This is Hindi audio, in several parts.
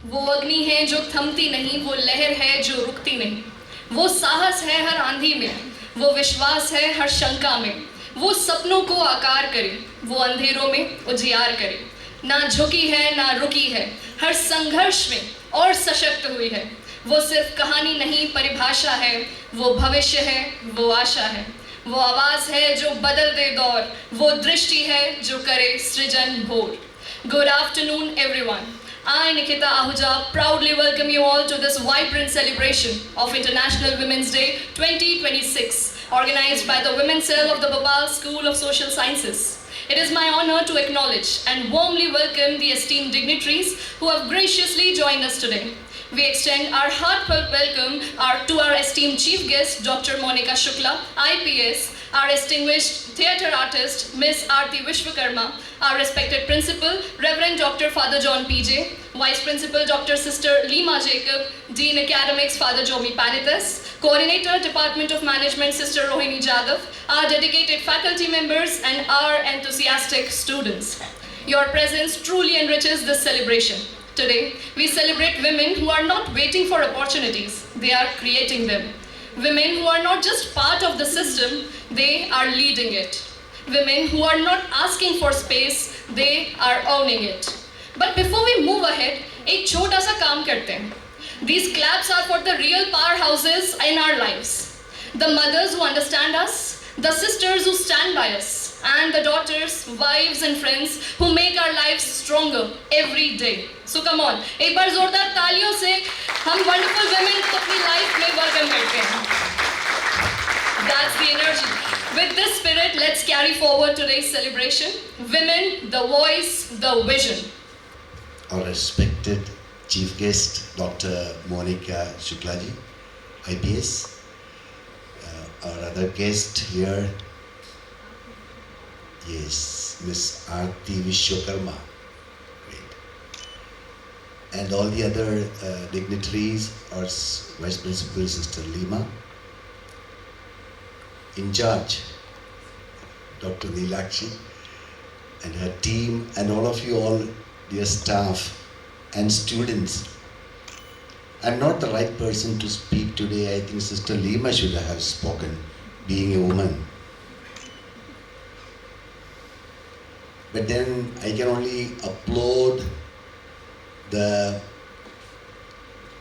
वो अग्नि है जो थमती नहीं, वो लहर है जो रुकती नहीं, वो साहस है हर आंधी में, वो विश्वास है हर शंका में, वो सपनों को आकार करे, वो अंधेरों में उजियार करे, ना झुकी है ना रुकी है, हर संघर्ष में और सशक्त हुई है। वो सिर्फ कहानी नहीं परिभाषा है, वो भविष्य है, वो आशा है, वो आवाज है जो बदल दे दौर, वो दृष्टि है जो करे सृजन भोर। Good afternoon, everyone. I, Nikita Ahuja, proudly welcome you all to this vibrant celebration of International Women's Day 2026, organized by the Women's Cell of the Bhopal School of Social Sciences. It is my honor to acknowledge and warmly welcome the esteemed dignitaries who have graciously joined us today. We extend our heartfelt welcome to our esteemed chief guest, Dr. Monica Shukla, IPS, our distinguished theatre artist, Ms. Aarti Vishwakarma, our respected principal, Reverend Dr. Father John PJ, Vice Principal Dr. Sister Lima Jacob, Dean Academics Father Jomi Panitas, Coordinator Department of Management Sister Rohini Jadhav, our dedicated faculty members and our enthusiastic students. Your presence truly enriches this celebration. Today, we celebrate women who are not waiting for opportunities, they are creating them. Women who are not just part of the system, they are leading it. Women who are not asking for space, they are owning it. But before we move ahead, एक छोटा सा काम करते हैं. These claps are for the real powerhouses in our lives. The mothers who understand us, the sisters who stand by us, and the daughters, wives and friends who make our lives stronger every day. So come on, एक बार जोरदार तालियों से हम wonderful women को अपनी life में welcome करते हैं. That's the energy. With this spirit, let's carry forward today's celebration. Women, the voice, the vision. Our respected chief guest, Dr. Monica Shuklaji, IPS. Our other guest here, yes, Ms. Aarti Vishwakarma. Great. And all the other dignitaries, our Vice Principal Sister Lima, in charge, Dr. Neelakshi, and her team, and all of you all, dear staff and students. I'm not the right person to speak today. I think Sister Lima should have spoken, being a woman. But then I can only applaud the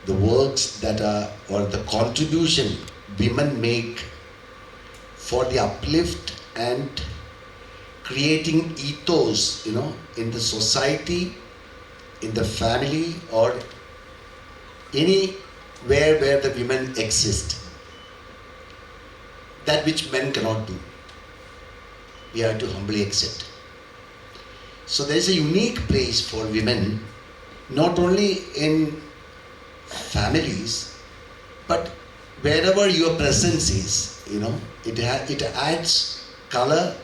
works that are, or the contribution women make for the uplift and creating ethos, in the society, in the family, or anywhere where the women exist. That which men cannot do, we have to humbly accept. So there is a unique place for women, not only in families, but wherever your presence is, it adds color,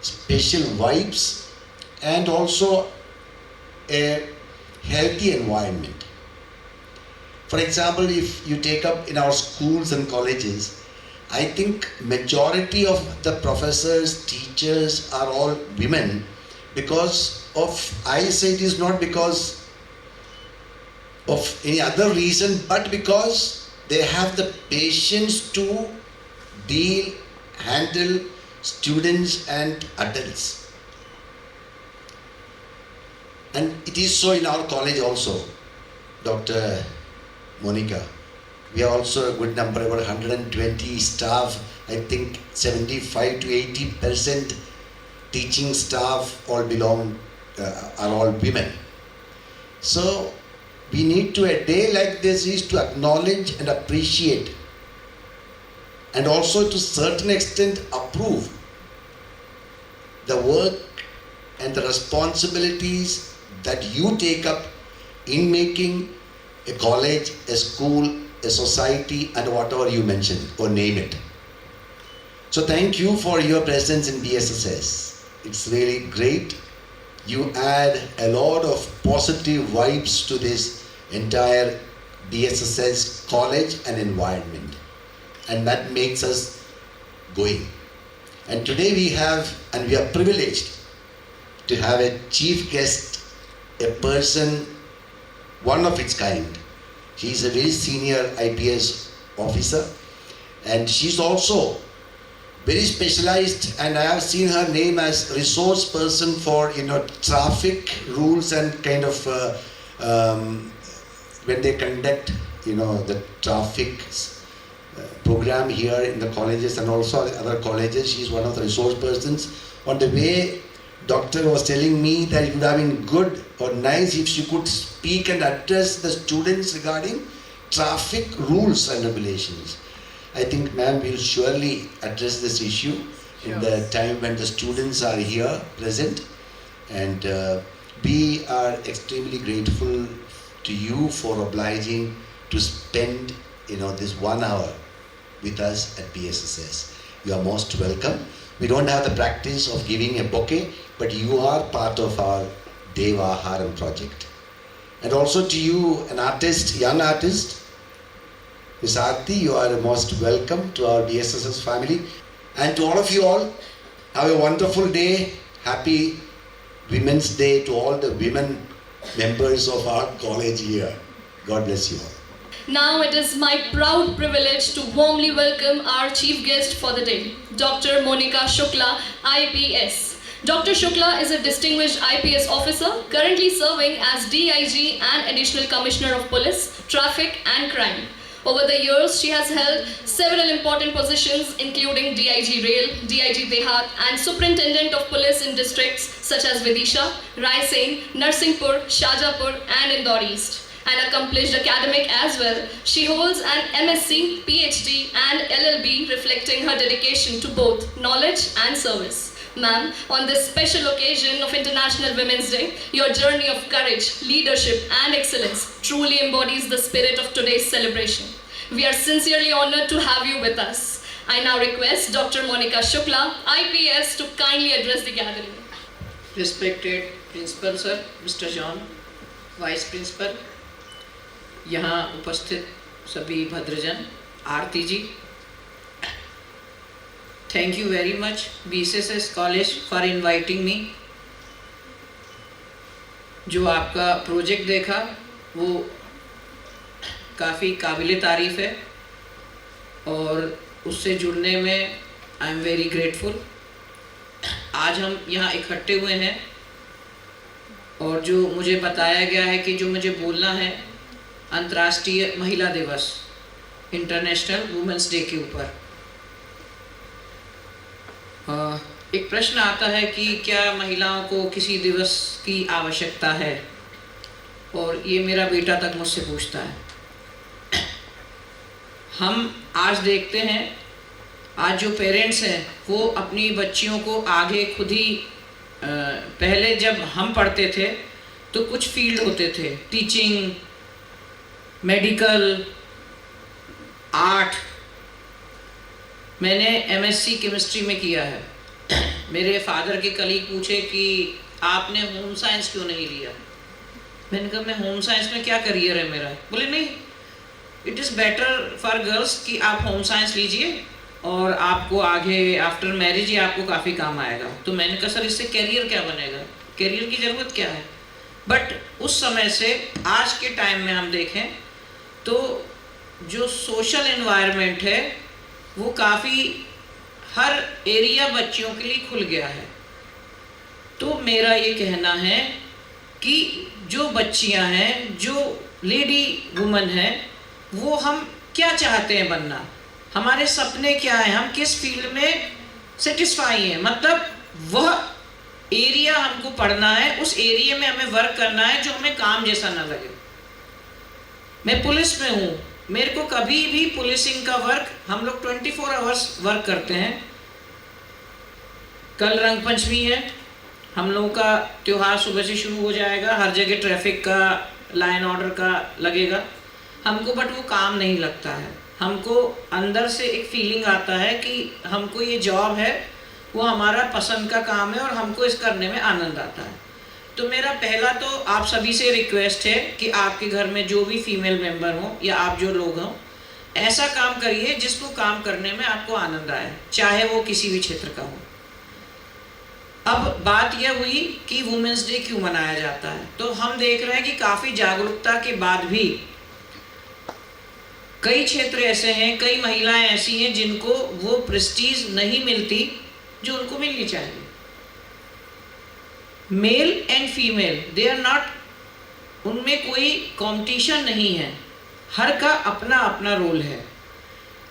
special vibes, and also a healthy environment. For example, if you take up in our schools and colleges, I think majority of the professors, teachers are all women because of, I say it is not because of any other reason, but because they have the patience to handle students and adults. And it is so in our college also, Dr. Monica. We are also a good number, about 120 staff. I think 75 to 80% teaching staff all are all women. So we need to, a day like this is to acknowledge and appreciate, and also to certain extent approve the work and the responsibilities that you take up in making a college, a school, a society, and whatever you mentioned or name it. So thank you for your presence in BSSS. It's really great. You add a lot of positive vibes to this entire BSSS college and environment. And that makes us going. And today we are privileged to have a chief guest, a person one of its kind. She is a very senior IPS officer, and she's also very specialized, and I have seen her name as resource person for traffic rules and kind of when they conduct the traffic program here in the colleges and also other colleges. She's one of the resource persons. On the way, doctor was telling me that it would have been good or nice if she could speak and address the students regarding traffic rules and regulations. I think, ma'am, will surely address this issue in the time when the students are here present, and we are extremely grateful to you for obliging to spend this 1 hour with us at BSSS. You are most welcome. We don't have the practice of giving a bouquet, but you are part of our Deva Haram project. And also to you, an artist, young artist, Ms. Aarti, you are most welcome to our BSSS family. And to all of you all, have a wonderful day. Happy Women's Day to all the women members of our college here. God bless you all. Now it is my proud privilege to warmly welcome our chief guest for the day, Dr. Monika Shukla, IPS. Dr. Shukla is a distinguished IPS officer currently serving as DIG and Additional Commissioner of Police, Traffic and Crime. Over the years, she has held several important positions including DIG Rail, DIG Dehat and Superintendent of Police in districts such as Vidisha, Raisen, Narsinghpur, Shajapur and Indore East. An accomplished academic as well, she holds an MSc, PhD and LLB reflecting her dedication to both knowledge and service. Ma'am, on this special occasion of International Women's Day, your journey of courage, leadership and excellence truly embodies the spirit of today's celebration. We are sincerely honored to have you with us. I now request Dr. Monika Shukla, IPS, to kindly address the gathering. Respected Principal Sir, Mr. John, Vice Principal, यहाँ उपस्थित सभी भद्रजन, Aarti ji, thank you very much BSSS college for inviting me. जो आपका प्रोजेक्ट देखा वो काफ़ी काबिल तारीफ़ है और उससे जुड़ने में आई एम वेरी ग्रेटफुल। आज हम यहाँ इकट्ठे हुए हैं और जो मुझे बताया गया है कि जो मुझे बोलना है अंतर्राष्ट्रीय महिला दिवस, इंटरनेशनल वुमेंस डे के ऊपर। एक प्रश्न आता है कि क्या महिलाओं को किसी दिवस की आवश्यकता है, और ये मेरा बेटा तक मुझसे पूछता है। हम आज देखते हैं, आज जो पेरेंट्स हैं वो अपनी बच्चियों को आगे खुद ही पहले जब हम पढ़ते थे तो कुछ फील्ड होते थे, टीचिंग, मेडिकल, आर्ट। मैंने MSc केमिस्ट्री में किया है। मेरे फादर के कलीग पूछे कि आपने होम साइंस क्यों नहीं लिया। मैंने कहा मैं होम साइंस में क्या करियर है मेरा। बोले नहीं, it is better for girls कि आप होम साइंस लीजिए और आपको आगे आफ्टर मैरिज ही आपको काफ़ी काम आएगा। तो मैंने कहा सर इससे कैरियर क्या बनेगा, कैरियर की ज़रूरत क्या है। बट उस समय से आज के टाइम में हम देखें तो जो सोशल एनवायरनमेंट है वो काफ़ी हर एरिया बच्चियों के लिए खुल गया है। तो मेरा ये कहना है कि जो बच्चियां हैं, जो लेडी वुमन हैं, वो हम क्या चाहते हैं बनना, हमारे सपने क्या हैं, हम किस फील्ड में सेटिस्फाई हैं। मतलब वह एरिया हमको पढ़ना है, उस एरिया में हमें वर्क करना है जो हमें काम जैसा ना लगे। मैं पुलिस में हूँ, मेरे को कभी भी पुलिसिंग का वर्क, हम लोग 24 आवर्स वर्क करते हैं। कल रंग पंचमी है, हम लोगों का त्यौहार सुबह से शुरू हो जाएगा, हर जगह ट्रैफिक का, लाइन ऑर्डर का लगेगा हमको, बट वो काम नहीं लगता है। हमको अंदर से एक फीलिंग आता है कि हमको ये जॉब है, वो हमारा पसंद का काम है और हमको इस करने में आनंद आता है। तो मेरा पहला तो आप सभी से रिक्वेस्ट है कि आपके घर में जो भी फीमेल मेंबर हो या आप जो लोग हों, ऐसा काम करिए जिसको काम करने में आपको आनंद आए, चाहे वो किसी भी क्षेत्र का हो। अब बात यह हुई कि वुमेन्स डे क्यों मनाया जाता है, तो हम देख रहे हैं कि काफ़ी जागरूकता के बाद भी कई क्षेत्र ऐसे हैं, कई महिलाएं ऐसी हैं जिनको वो प्रेस्टीज नहीं मिलती जो उनको मिलनी चाहिए। Male and female they are not, उनमें कोई कंपटीशन नहीं है, हर का अपना अपना रोल है।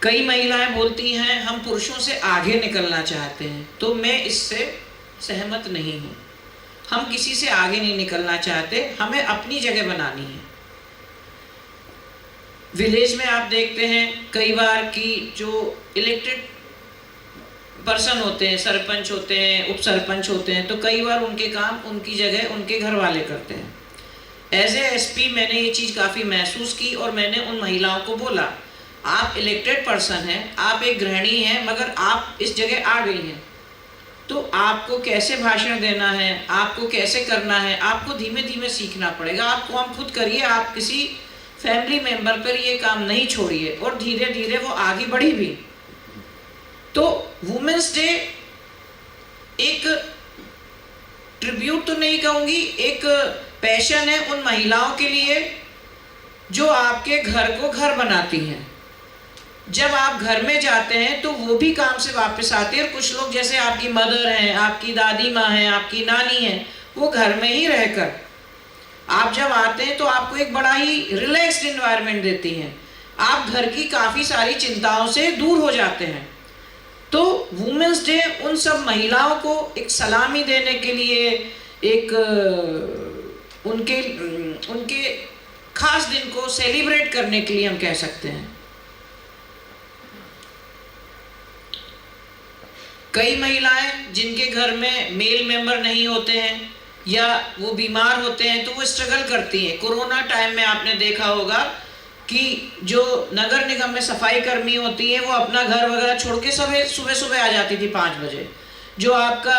कई महिलाएं बोलती हैं हम पुरुषों से आगे निकलना चाहते हैं, तो मैं इससे सहमत नहीं हूँ। हम किसी से आगे नहीं निकलना चाहते, हमें अपनी जगह बनानी है। विलेज में आप देखते हैं कई बार कि जो इलेक्टेड पर्सन होते हैं, सरपंच होते हैं, उप सरपंच होते हैं, तो कई बार उनके काम उनकी जगह उनके घर वाले करते हैं। एज ए एसपी मैंने ये चीज़ काफ़ी महसूस की और मैंने उन महिलाओं को बोला, आप इलेक्टेड पर्सन हैं, आप एक गृहिणी हैं, मगर आप इस जगह आ गई हैं, तो आपको कैसे भाषण देना है, आपको कैसे करना है, आपको धीमे धीमे सीखना पड़ेगा। आपको हम खुद करिए, आप किसी फैमिली मेंबर पर ये काम नहीं छोड़िए, और धीरे धीरे वो आगे बढ़ी भी। तो वुमेन्स डे एक ट्रिब्यूट तो नहीं कहूँगी, एक पैशन है उन महिलाओं के लिए जो आपके घर को घर बनाती हैं। जब आप घर में जाते हैं तो वो भी काम से वापस आते हैं, और कुछ लोग जैसे आपकी मदर हैं, आपकी दादी माँ हैं, आपकी नानी हैं, वो घर में ही रहकर आप जब आते हैं तो आपको एक बड़ा ही रिलैक्स्ड एनवायरनमेंट देती हैं। आप घर की काफ़ी सारी चिंताओं से दूर हो जाते हैं। तो वुमेन्स डे उन सब महिलाओं को एक सलामी देने के लिए, एक उनके खास दिन को सेलिब्रेट करने के लिए हम कह सकते हैं। कई महिलाएं जिनके घर में मेल मेंबर नहीं होते हैं या वो बीमार होते हैं, तो वो स्ट्रगल करती हैं। कोरोना टाइम में आपने देखा होगा कि जो नगर निगम में सफाई कर्मी होती है वो अपना घर वगैरह छोड़ के सुबह सुबह आ जाती थी 5 बजे। जो आपका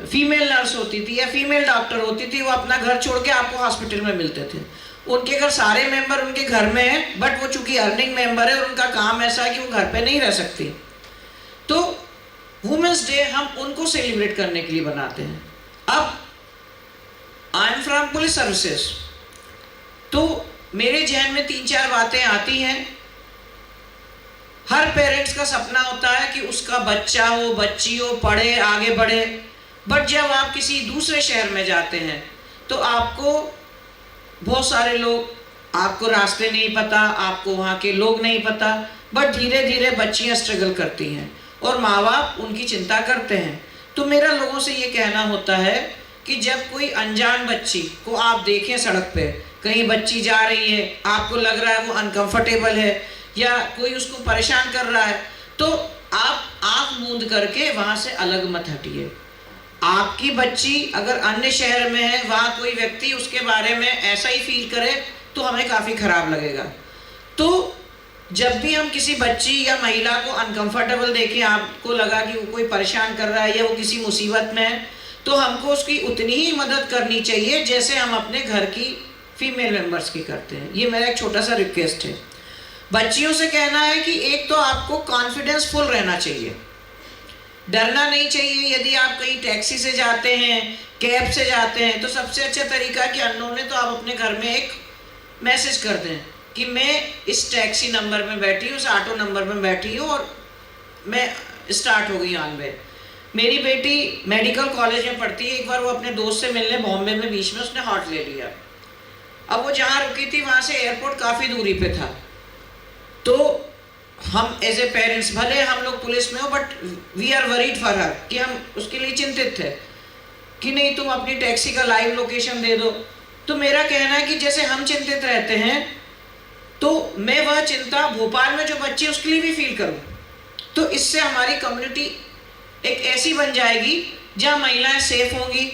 फीमेल नर्स होती थी या फीमेल डॉक्टर होती थी, वो अपना घर छोड़ के आपको हॉस्पिटल में मिलते थे। उनके घर सारे मेंबर उनके घर में हैं, बट वो चूंकि अर्निंग मेंबर है और उनका काम ऐसा है कि वो घर पे नहीं रह सकती। तो वुमेन्स डे हम उनको सेलिब्रेट करने के लिए बनाते हैं। अब I am from police services, तो मेरे जहन में 3-4 बातें आती हैं। हर पेरेंट्स का सपना होता है कि उसका बच्चा हो, बच्ची हो, पढ़े, आगे बढ़े। बट जब आप किसी दूसरे शहर में जाते हैं तो आपको बहुत सारे लोग, आपको रास्ते नहीं पता, आपको वहाँ के लोग नहीं पता, बट धीरे धीरे बच्चियाँ स्ट्रगल करती हैं और माँ बाप उनकी चिंता करते हैं। तो मेरा लोगों से ये कहना होता है कि जब कोई अनजान बच्ची को आप देखें सड़क पे, कहीं बच्ची जा रही है, आपको लग रहा है वो अनकंफर्टेबल है या कोई उसको परेशान कर रहा है, तो आप आँख मूंद करके वहाँ से अलग मत हटिए। आपकी बच्ची अगर अन्य शहर में है, वहाँ कोई व्यक्ति उसके बारे में ऐसा ही फील करे तो हमें काफ़ी ख़राब लगेगा। तो जब भी हम किसी बच्ची या महिला को अनकंफर्टेबल देखें, आपको लगा कि वो कोई परेशान कर रहा है या वो किसी मुसीबत में है, तो हमको उसकी उतनी ही मदद करनी चाहिए जैसे हम अपने घर की फीमेल मेंबर्स की करते हैं। ये मेरा एक छोटा सा रिक्वेस्ट है। बच्चियों से कहना है कि एक तो आपको कॉन्फिडेंस फुल रहना चाहिए, डरना नहीं चाहिए। यदि आप कहीं टैक्सी से जाते हैं, कैब से जाते हैं, तो सबसे अच्छा तरीका कि अननोन है तो आप अपने घर में एक मैसेज कर दें कि मैं इस टैक्सी नंबर में बैठी हूँ, इस ऑटो नंबर में बैठी हूँ और मैं स्टार्ट हो गई ऑन वे। मेरी बेटी मेडिकल कॉलेज में पढ़ती है। एक बार वो अपने दोस्त से मिलने बॉम्बे में बीच में उसने हॉट ले लिया। अब वो जहाँ रुकी थी वहाँ से एयरपोर्ट काफ़ी दूरी पे था। तो हम एज ए पेरेंट्स, भले हम लोग पुलिस में हो, but we are worried for her, कि हम उसके लिए चिंतित थे कि नहीं तुम अपनी टैक्सी का लाइव लोकेशन दे दो। तो मेरा कहना है कि जैसे हम चिंतित रहते हैं तो मैं वह चिंता भोपाल में जो बच्चे उसके लिए भी फील करूं। तो इससे हमारी कम्युनिटी एक ऐसी बन जाएगी जहां महिलाएं सेफ होंगी,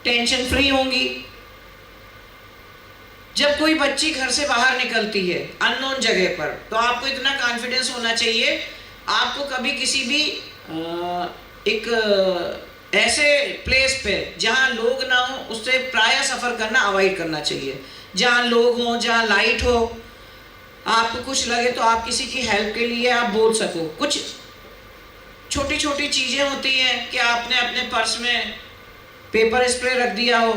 टेंशन फ्री होंगी। जब कोई बच्ची घर से बाहर निकलती है अननोन जगह पर, तो आपको इतना कॉन्फिडेंस होना चाहिए, आपको कभी किसी भी एक ऐसे प्लेस पे जहां लोग ना हो उससे प्रायः सफ़र करना अवॉइड करना चाहिए। जहां लोग हों, जहां लाइट हो, आपको कुछ लगे तो आप किसी की हेल्प के लिए आप बोल सको। कुछ छोटी छोटी चीज़ें होती हैं कि आपने अपने पर्स में पेपर स्प्रे रख दिया हो,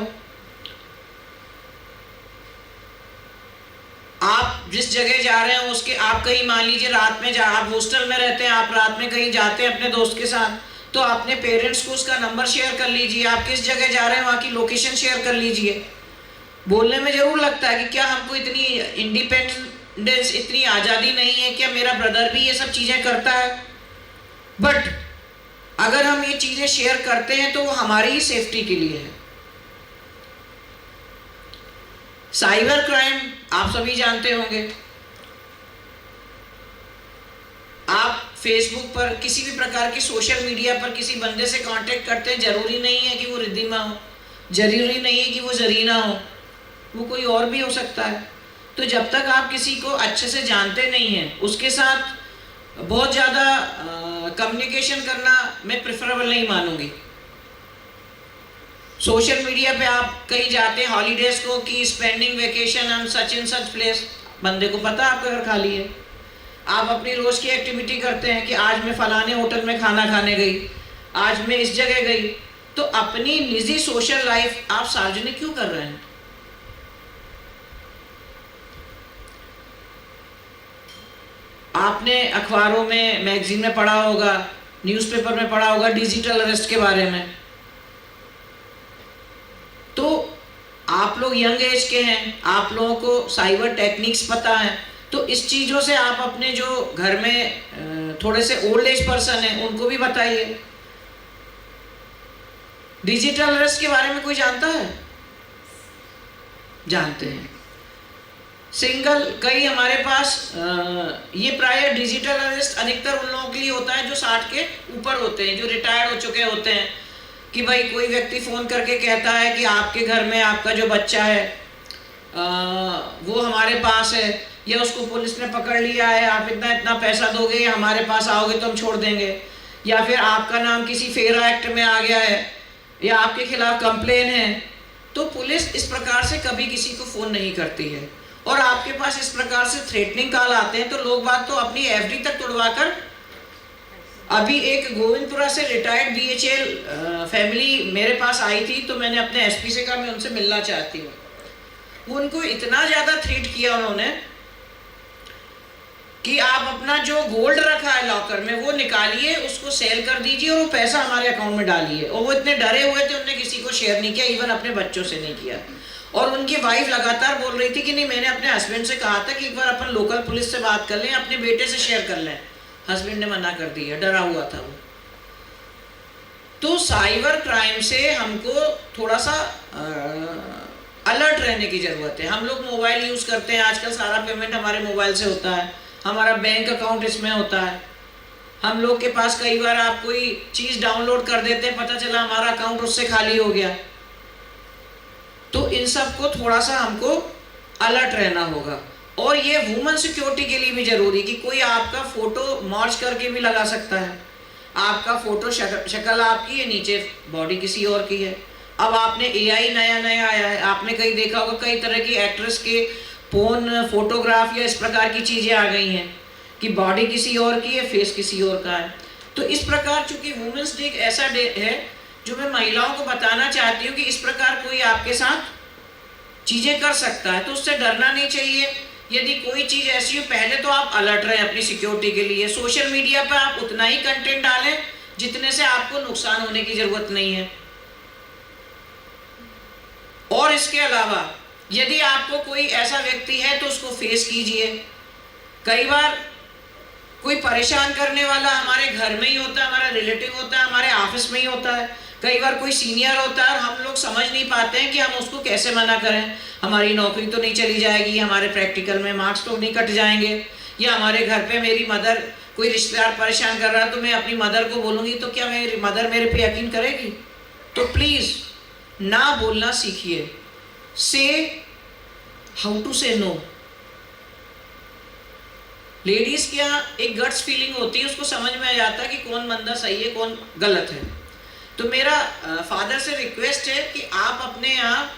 आप जिस जगह जा रहे हैं उसके, आप कहीं मान लीजिए रात में आप हॉस्टल में रहते हैं, आप रात में कहीं जाते हैं अपने दोस्त के साथ, तो अपने पेरेंट्स को उसका नंबर शेयर कर लीजिए, आप किस जगह जा रहे हैं वहाँ की लोकेशन शेयर कर लीजिए। बोलने में ज़रूर लगता है कि क्या हमको इतनी इंडिपेंडेंस, इतनी आज़ादी नहीं है, क्या मेरा ब्रदर भी ये सब चीज़ें करता है? बट अगर हम ये चीज़ें शेयर करते हैं तो वो हमारी ही सेफ्टी के लिए है। साइबर क्राइम आप सभी जानते होंगे, आप फेसबुक पर, किसी भी प्रकार की सोशल मीडिया पर किसी बंदे से कांटेक्ट करते हैं, जरूरी नहीं है कि वो रिद्धिमा हो, जरूरी नहीं है कि वो जरीना हो, वो कोई और भी हो सकता है। तो जब तक आप किसी को अच्छे से जानते नहीं हैं, उसके साथ बहुत ज़्यादा कम्युनिकेशन करना मैं प्रेफरेबल नहीं मानूंगी। सोशल मीडिया पे आप कहीं जाते हैं हॉलीडेज को कि spending vacation on such in such place, बंदे को पता है आपका घर खाली है। आप अपनी रोज की एक्टिविटी करते हैं कि आज मैं फलाने होटल में खाना खाने गई, आज मैं इस जगह गई, तो अपनी निजी सोशल लाइफ आप सार्वजनिक क्यों कर रहे हैं? आपने अखबारों में, मैगजीन में पढ़ा होगा, न्यूज़पेपर में पढ़ा होगा डिजिटल अरेस्ट के बारे में। तो आप लोग यंग एज के हैं, आप लोगों को साइबर टेक्निक्स पता है, तो इस चीज़ों से आप अपने जो घर में थोड़े से ओल्ड एज पर्सन हैं उनको भी बताइए। डिजिटल अरेस्ट के बारे में कोई जानता है? जानते हैं। सिंगल, कई हमारे पास ये प्राय डिजिटल अरेस्ट अधिकतर उन लोगों के लिए होता है जो 60 के ऊपर होते हैं, जो रिटायर्ड हो चुके होते हैं, कि भाई कोई व्यक्ति फ़ोन करके कहता है कि आपके घर में आपका जो बच्चा है वो हमारे पास है, या उसको पुलिस ने पकड़ लिया है, आप इतना इतना पैसा दोगे या हमारे पास आओगे तो हम छोड़ देंगे, या फिर आपका नाम किसी फेरा एक्ट में आ गया है, या आपके खिलाफ कंप्लेन है, तो पुलिस इस प्रकार से कभी किसी को फ़ोन नहीं करती है। और आपके पास इस प्रकार से थ्रेटनिंग कॉल आते हैं तो लोग बात तो अपनी एफडी तक तुड़वा कर, अभी एक गोविंदपुरा से रिटायर्ड बीएचएल फैमिली मेरे पास आई थी, तो मैंने अपने एसपी से कहा मैं उनसे मिलना चाहती हूँ। वो उनको इतना ज़्यादा थ्रेट किया उन्होंने कि आप अपना जो गोल्ड रखा है लॉकर में वो निकालिए, उसको सेल कर दीजिए और वो पैसा हमारे अकाउंट में डालिए। और वो इतने डरे हुए थे, उन्होंने किसी को शेयर नहीं किया, इवन अपने बच्चों से नहीं किया। और उनकी वाइफ लगातार बोल रही थी कि नहीं, मैंने अपने हस्बैंड से कहा था कि एक बार अपन लोकल पुलिस से बात कर लें, अपने बेटे से शेयर कर लें। हस्बैंड ने मना कर दिया, डरा हुआ था वो। तो साइबर क्राइम से हमको थोड़ा सा अलर्ट रहने की ज़रूरत है। हम लोग मोबाइल यूज़ करते हैं, आजकल सारा पेमेंट हमारे मोबाइल से होता है, हमारा बैंक अकाउंट इसमें होता है। हम लोग के पास कई बार आप कोई चीज़ डाउनलोड कर देते हैं, पता चला हमारा अकाउंट उससे खाली हो गया। तो इन सब को थोड़ा सा हमको अलर्ट रहना होगा। और ये वुमेन सिक्योरिटी के लिए भी जरूरी कि कोई आपका फोटो मर्ज करके भी लगा सकता है। आपका फोटो शक्ल आपकी है, नीचे बॉडी किसी और की है। अब आपने एआई नया नया आया है, आपने कहीं देखा होगा कई तरह की एक्ट्रेस के पोर्न फोटोग्राफ या इस प्रकार की चीज़ें आ गई हैं कि बॉडी किसी और की है, फेस किसी और का है। तो इस प्रकार चूंकि वुमेन्स डे एक ऐसा डे है जो मैं महिलाओं को बताना चाहती हूँ कि इस प्रकार कोई आपके साथ चीज़ें कर सकता है तो उससे डरना नहीं चाहिए। यदि कोई चीज़ ऐसी हो, पहले तो आप अलर्ट रहें अपनी सिक्योरिटी के लिए। सोशल मीडिया पर आप उतना ही कंटेंट डालें जितने से आपको नुकसान होने की ज़रूरत नहीं है। और इसके अलावा यदि आपको कोई ऐसा व्यक्ति है तो उसको फेस कीजिए। कई बार कोई परेशान करने वाला हमारे घर में ही होता है, हमारा रिलेटिव होता है, हमारे ऑफिस में ही होता है, कई बार कोई सीनियर होता है और हम लोग समझ नहीं पाते हैं कि हम उसको कैसे मना करें। हमारी नौकरी तो नहीं चली जाएगी, हमारे प्रैक्टिकल में मार्क्स तो नहीं कट जाएंगे, या हमारे घर पे मेरी मदर, कोई रिश्तेदार परेशान कर रहा है तो मैं अपनी मदर को बोलूँगी तो क्या मेरी मदर मेरे पे यकीन करेगी? तो प्लीज़ ना बोलना सीखिए। से हाउ टू से नो। लेडीज़ के यहाँ एक गट्स फीलिंग होती है, उसको समझ में आ जाता है कि कौन बंदा सही है कौन गलत है। तो मेरा फादर से रिक्वेस्ट है कि आप अपने यहाँ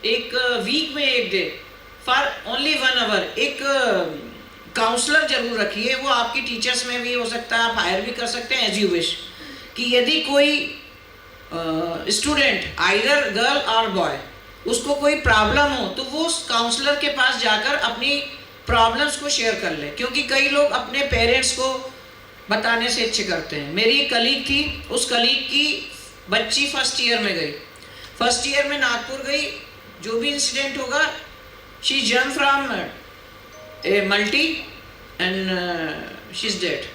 एक वीक में एक डे फॉर ओनली 1 आवर एक काउंसलर जरूर रखिए, वो आपकी टीचर्स में भी हो सकता है, आप हायर भी कर सकते हैं एज यू विश, कि यदि कोई स्टूडेंट आइदर गर्ल और बॉय उसको कोई प्रॉब्लम हो तो वो काउंसलर के पास जाकर अपनी प्रॉब्लम्स को शेयर कर ले, क्योंकि कई लोग अपने पेरेंट्स को बताने से अच्छे करते हैं। मेरी एक कलीग थी, उस कलीग की बच्ची फर्स्ट ईयर में गई, फर्स्ट ईयर में नागपुर गई, जो भी इंसिडेंट होगा she jump from a multi and she is dead.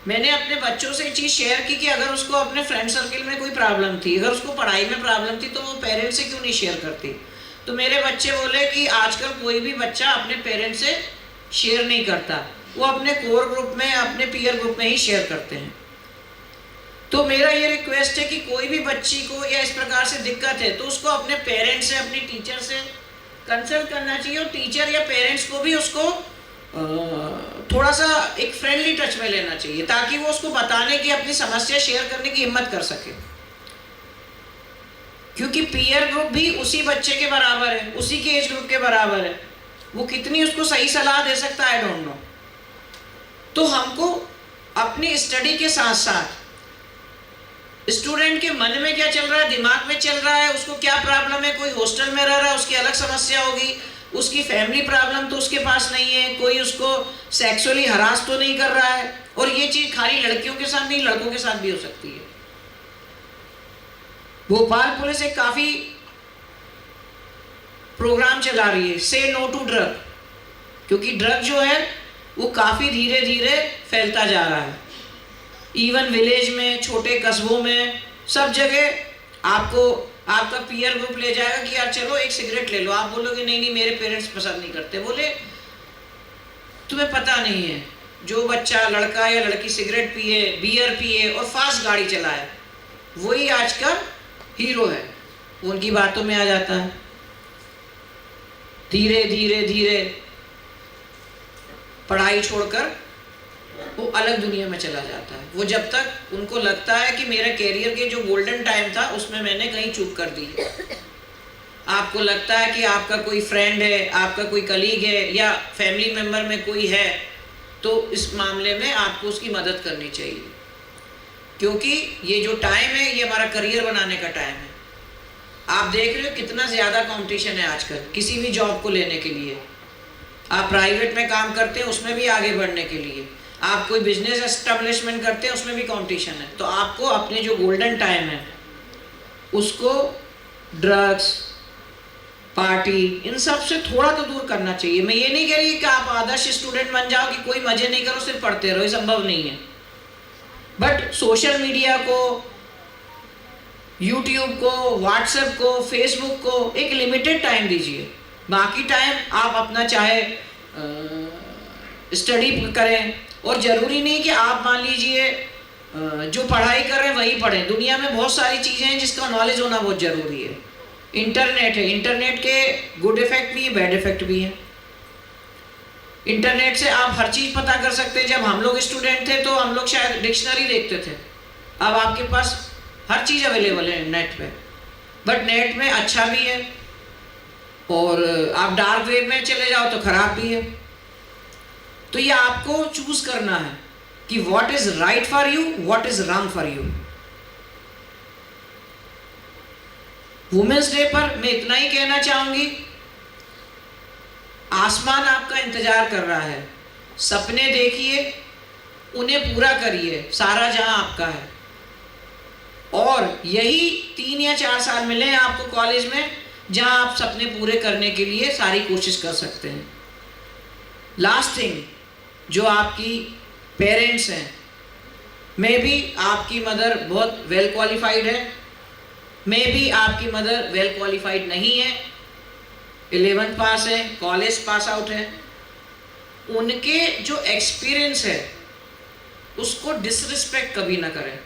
मैंने अपने बच्चों से एक चीज़ शेयर की कि अगर उसको अपने फ्रेंड सर्किल में कोई प्रॉब्लम थी, अगर उसको पढ़ाई में प्रॉब्लम थी, तो वो पेरेंट्स से क्यों नहीं शेयर करती। तो मेरे बच्चे बोले कि आजकल कोई भी बच्चा अपने पेरेंट्स से शेयर नहीं करता, वो अपने कोर ग्रुप में, अपने पीयर ग्रुप में ही शेयर करते हैं। तो मेरा ये रिक्वेस्ट है कि कोई भी बच्ची को या इस प्रकार से दिक्कत है तो उसको अपने पेरेंट्स से, अपनी टीचर से कंसल्ट करना चाहिए, और टीचर या पेरेंट्स को भी उसको थोड़ा सा एक फ्रेंडली टच में लेना चाहिए, ताकि वो उसको बताने की, अपनी समस्या शेयर करने की हिम्मत कर सके। क्योंकि पीयर ग्रुप भी उसी बच्चे के बराबर है, उसी के एज ग्रुप के बराबर है, वो कितनी उसको सही सलाह दे सकता है आई डोंट नो। तो हमको अपनी स्टडी के साथ साथ स्टूडेंट के मन में क्या चल रहा है, दिमाग में चल रहा है, उसको क्या प्रॉब्लम है, कोई हॉस्टल में रह रहा है उसकी अलग समस्या होगी, उसकी फैमिली प्रॉब्लम तो उसके पास नहीं है, कोई उसको सेक्सुअली हरास तो नहीं कर रहा है। और ये चीज़ खाली लड़कियों के साथ नहीं, लड़कों के साथ भी हो सकती है। भोपाल पुलिस एक काफ़ी प्रोग्राम चला रही है, से नो टू ड्रग, क्योंकि ड्रग जो है वो काफ़ी धीरे धीरे फैलता जा रहा है। इवन विलेज में, छोटे कस्बों में, सब जगह आपको आपका पीयर ग्रुप ले जाएगा कि यार चलो एक सिगरेट ले लो, आप बोलोगे नहीं नहीं मेरे पेरेंट्स पसंद नहीं करते, बोले तुम्हें पता नहीं है, जो बच्चा, लड़का या लड़की सिगरेट पिए, बियर पिए और फास्ट गाड़ी चलाए, वही आज का हीरो है, उनकी बातों में आ जाता है। धीरे धीरे धीरे पढ़ाई छोड़कर वो अलग दुनिया में चला जाता है। वो जब तक उनको लगता है कि मेरे कैरियर के जो गोल्डन टाइम था उसमें मैंने कहीं चूक कर दी। आपको लगता है कि आपका कोई फ्रेंड है, आपका कोई कलीग है या फैमिली मेम्बर में कोई है, तो इस मामले में आपको उसकी मदद करनी चाहिए, क्योंकि ये जो टाइम है ये हमारा करियर बनाने का टाइम है। आप देख रहे हो कितना ज़्यादा कंपटीशन है आजकल किसी भी जॉब को लेने के लिए। आप प्राइवेट में काम करते हैं उसमें भी आगे बढ़ने के लिए, आप कोई बिजनेस एस्टेब्लिशमेंट करते हैं उसमें भी कंपटीशन है। तो आपको अपने जो गोल्डन टाइम है उसको ड्रग्स, पार्टी, इन सब से थोड़ा तो दूर करना चाहिए। मैं ये नहीं कह रही कि आप आदर्श स्टूडेंट बन जाओ कि कोई मजे नहीं करो सिर्फ पढ़ते रहो, ये संभव नहीं है। बट सोशल मीडिया को, यूट्यूब को, व्हाट्सएप को, फेसबुक को एक लिमिटेड टाइम दीजिए, बाकी टाइम आप अपना चाहे स्टडी करें। और ज़रूरी नहीं कि आप मान लीजिए जो पढ़ाई कर रहे हैं वही पढ़ें, दुनिया में बहुत सारी चीज़ें हैं जिसका नॉलेज होना बहुत ज़रूरी है। इंटरनेट है, इंटरनेट के गुड इफेक्ट भी है, बैड इफेक्ट भी है। इंटरनेट से आप हर चीज़ पता कर सकते हैं। जब हम लोग स्टूडेंट थे तो हम लोग शायद डिक्शनरी देखते थे, अब आपके पास हर चीज़ अवेलेबल है नेट पे। बट नेट में अच्छा भी है और आप डार्क वेब में चले जाओ तो ख़राब भी है। तो ये आपको चूज करना है कि what is right for you, what is wrong for you. Women's day पर मैं इतना ही कहना चाहूंगी, आसमान आपका इंतजार कर रहा है, सपने देखिए, उन्हें पूरा करिए, सारा जहां आपका है। और यही 3 या 4 साल मिले हैं आपको कॉलेज में जहां आप सपने पूरे करने के लिए सारी कोशिश कर सकते हैं। लास्ट थिंग, जो आपकी पेरेंट्स हैं, मे बी आपकी मदर बहुत वेल क्वालिफाइड है, मे बी आपकी मदर वेल क्वालिफाइड नहीं है, 11th पास है, कॉलेज पास आउट है, उनके जो एक्सपीरियंस है उसको डिसरिस्पेक्ट कभी ना करें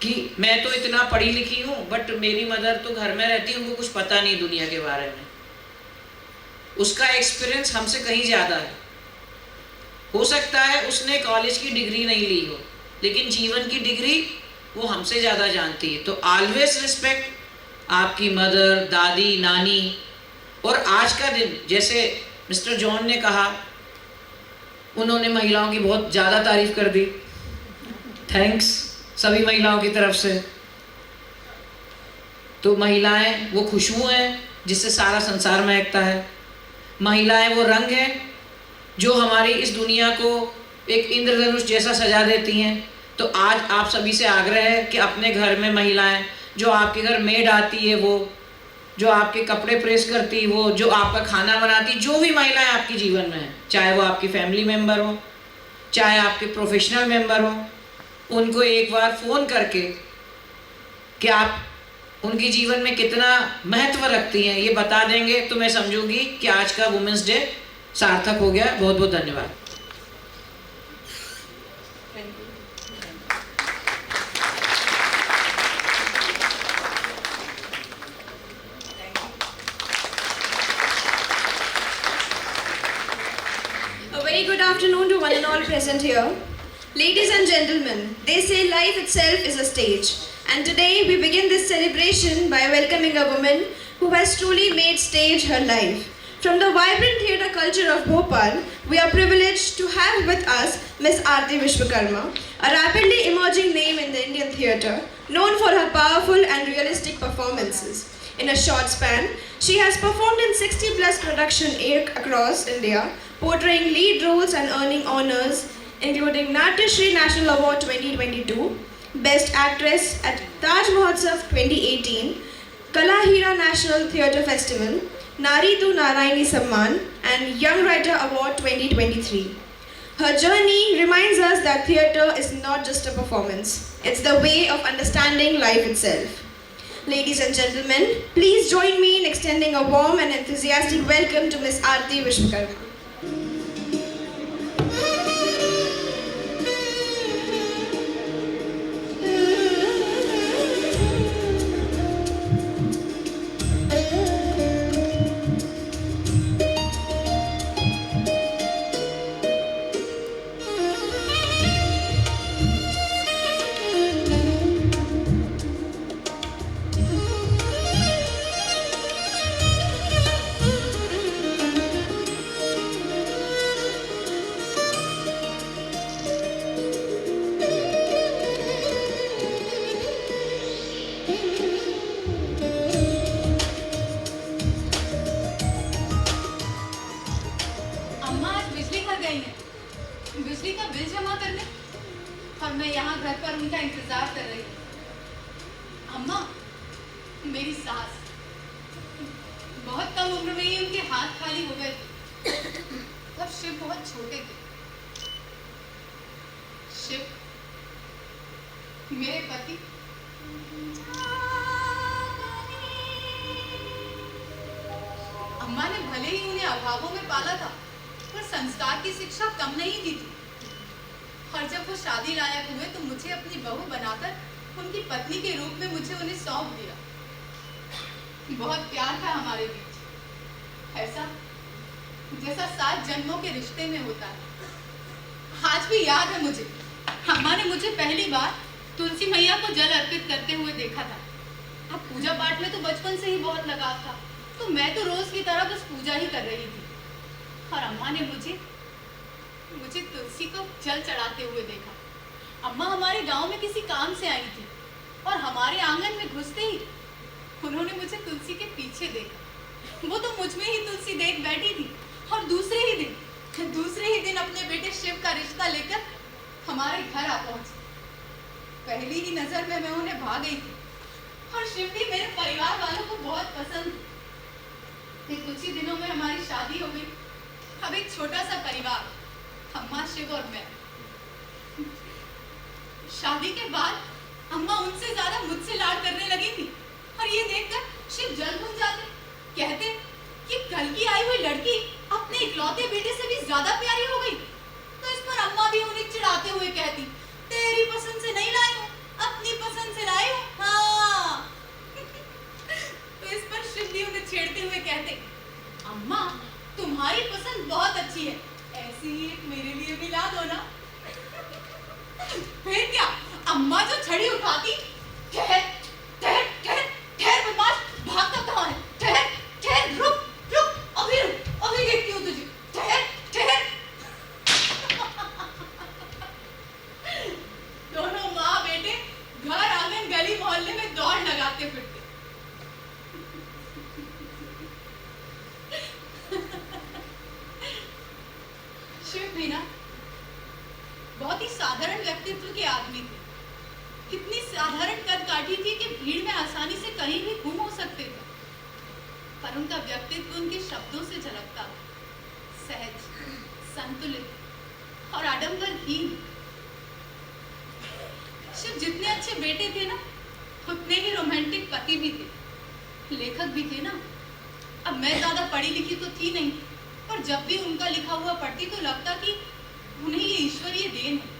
कि मैं तो इतना पढ़ी लिखी हूँ बट मेरी मदर तो घर में रहती है, उनको कुछ पता नहीं दुनिया के बारे में। उसका एक्सपीरियंस हमसे कहीं ज़्यादा है। हो सकता है उसने कॉलेज की डिग्री नहीं ली हो, लेकिन जीवन की डिग्री वो हमसे ज़्यादा जानती है। तो ऑलवेज रिस्पेक्ट आपकी मदर, दादी, नानी। और आज का दिन, जैसे मिस्टर जॉन ने कहा, उन्होंने महिलाओं की बहुत ज़्यादा तारीफ कर दी। थैंक्स सभी महिलाओं की तरफ से। तो महिलाएं वो खुशबू हैं जिससे सारा संसार महकता है। महिलाएं वो रंग हैं जो हमारी इस दुनिया को एक इंद्रधनुष जैसा सजा देती हैं। तो आज आप सभी से आग्रह है कि अपने घर में महिलाएं, जो आपके घर मेड आती है, वो जो आपके कपड़े प्रेस करती, वो जो आपका खाना बनाती, जो भी महिलाएं आपके जीवन में हैं, चाहे वो आपकी फैमिली मेम्बर हो, चाहे आपके प्रोफेशनल मेम्बर हो, उनको एक बार फ़ोन करके कि आप उनके जीवन में कितना महत्व रखती हैं ये बता देंगे तो मैं समझूंगी कि आज का वुमेंस डे सार्थक हो गया। बहुत बहुत धन्यवाद। A very good afternoon to one and all present here. Ladies and gentlemen, they say life itself is a stage. And today we begin this celebration by welcoming a woman who has truly made stage her life. From the vibrant theatre culture of Bhopal, we are privileged to have with us Miss Aarti Vishwakarma, a rapidly emerging name in the Indian theatre, known for her powerful and realistic performances. In a short span, she has performed in 60 plus productions across India, portraying lead roles and earning honours, including Natya Shri National Award 2022, Best Actress at Taj Mahotsav 2018, Kala Hira National Theatre Festival, Nari Tu Narayani Samman, and Young Writer Award 2023. Her journey reminds us that theatre is not just a performance, it's the way of understanding life itself. Ladies and gentlemen, please join me in extending a warm and enthusiastic welcome to Miss Aarti Vishwakarma. बिजली का बिल जमा करने और मैं यहाँ घर पर उनका इंतजार कर रही हूँ। अम्मा, मेरी सास, बहुत कम उम्र में ही उनके हाथ खाली हो गए थे। तब शिव बहुत छोटे थे। शिव मेरे पति अम्मा ने भले ही उन्हें अभावों में पाला था, पर संस्कार की शिक्षा कम नहीं दी थी। और जब वो शादी लायक हुए तो मुझे अपनी बहू बनाकर उनकी पत्नी के रूप में मुझे उन्हें सौंप दिया। बहुत प्यार था हमारे बीच, ऐसा जैसा 7 जन्मों के रिश्ते में होता है। आज भी याद है मुझे, अम्मा ने मुझे पहली बार तुलसी मैया को जल अर्पित करते हुए देखा था। अब पूजा पाठ में तो बचपन से ही बहुत लगाव था, तो मैं तो रोज की तरह बस पूजा ही कर रही थी। और अम्मा ने मुझे तुलसी को जल चढ़ाते हुए देखा। अम्मा हमारे गांव में किसी काम से आई थी और हमारे आंगन में घुसते ही उन्होंने मुझे तुलसी के पीछे देखा। वो तो मुझ में ही तुलसी देख बैठी थी और दूसरे ही दिन अपने बेटे शिव का रिश्ता लेकर हमारे घर आ पहुंची। पहली ही नजर में मैं उन्हें भा गई थी और शिव भी मेरे परिवार वालों को बहुत पसंद थे। कुछ ही दिनों में हमारी शादी हो गई। अब एक छोटा सा परिवार, अम्मा, शिव और मैं। शादी के बाद अम्मा उनसे ज्यादा मुझसे लाड करने लगी थी और ये देखकर शिव जल भुन जाते, कहते कि कल की आई हुई लड़की अपने इकलौते बेटे से भी ज्यादा प्यारी हो गई। तो इस पर अम्मा भी उन्हें चिढ़ाते हुए कहती, तेरी पसंद से नहीं लाई हूँ, अपनी पसंद से लाई हूँ। हाँ। तो इस पर शिव भी उन्हें छेड़ते हुए कहते, अम्मा तुम्हारी पसंद बहुत अच्छी है, ऐसी ही एक मेरे लिए भी ला दो ना। फिर क्या, अम्मा जो छड़ी उठाती, ठहर ठहर ठहर ठहर बदमाश, भागता कहाँ है? ठहर ठहर, रुक रुक, अभी देखती हूँ तुझे। भी ना बहुत ही साधारण व्यक्तित्व के आदमी थे। कितनी साधारण कदकाठी थी कि भीड़ में आसानी से कहीं भी गुम हो सकते थे, पर उनका व्यक्तित्व उनके शब्दों से झलकता, सहज, संतुलित और आडंबरहीन। शिव जितने अच्छे बेटे थे ना, उतने ही रोमांटिक पति भी थे, लेखक भी थे ना। अब मैं ज्यादा पढ़ी लिखी तो थी नहीं, पर जब भी उनका लिखा हुआ पढ़ती तो लगता कि उन्हें ये ईश्वरीय देन है।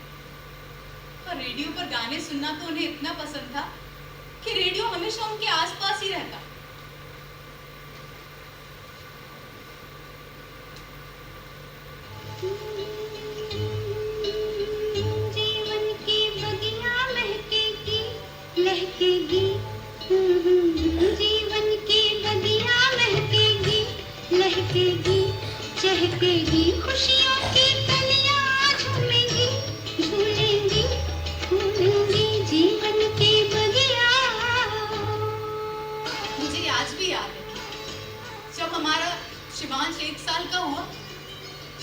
और रेडियो पर गाने सुनना तो उन्हें इतना पसंद था कि रेडियो हमेशा उनके आसपास ही रहता। जीवन की बगिया महकेगी लहकेगी, जीवन की बगिया महकेगी लहकेगी, चहकेगी, खुशियों की कलियां झूमेंगी, झूलेंगी, फूलेंगी, जीवन की बगिया। मुझे आज भी याद है जब हमारा शिवांश 1 साल का हुआ।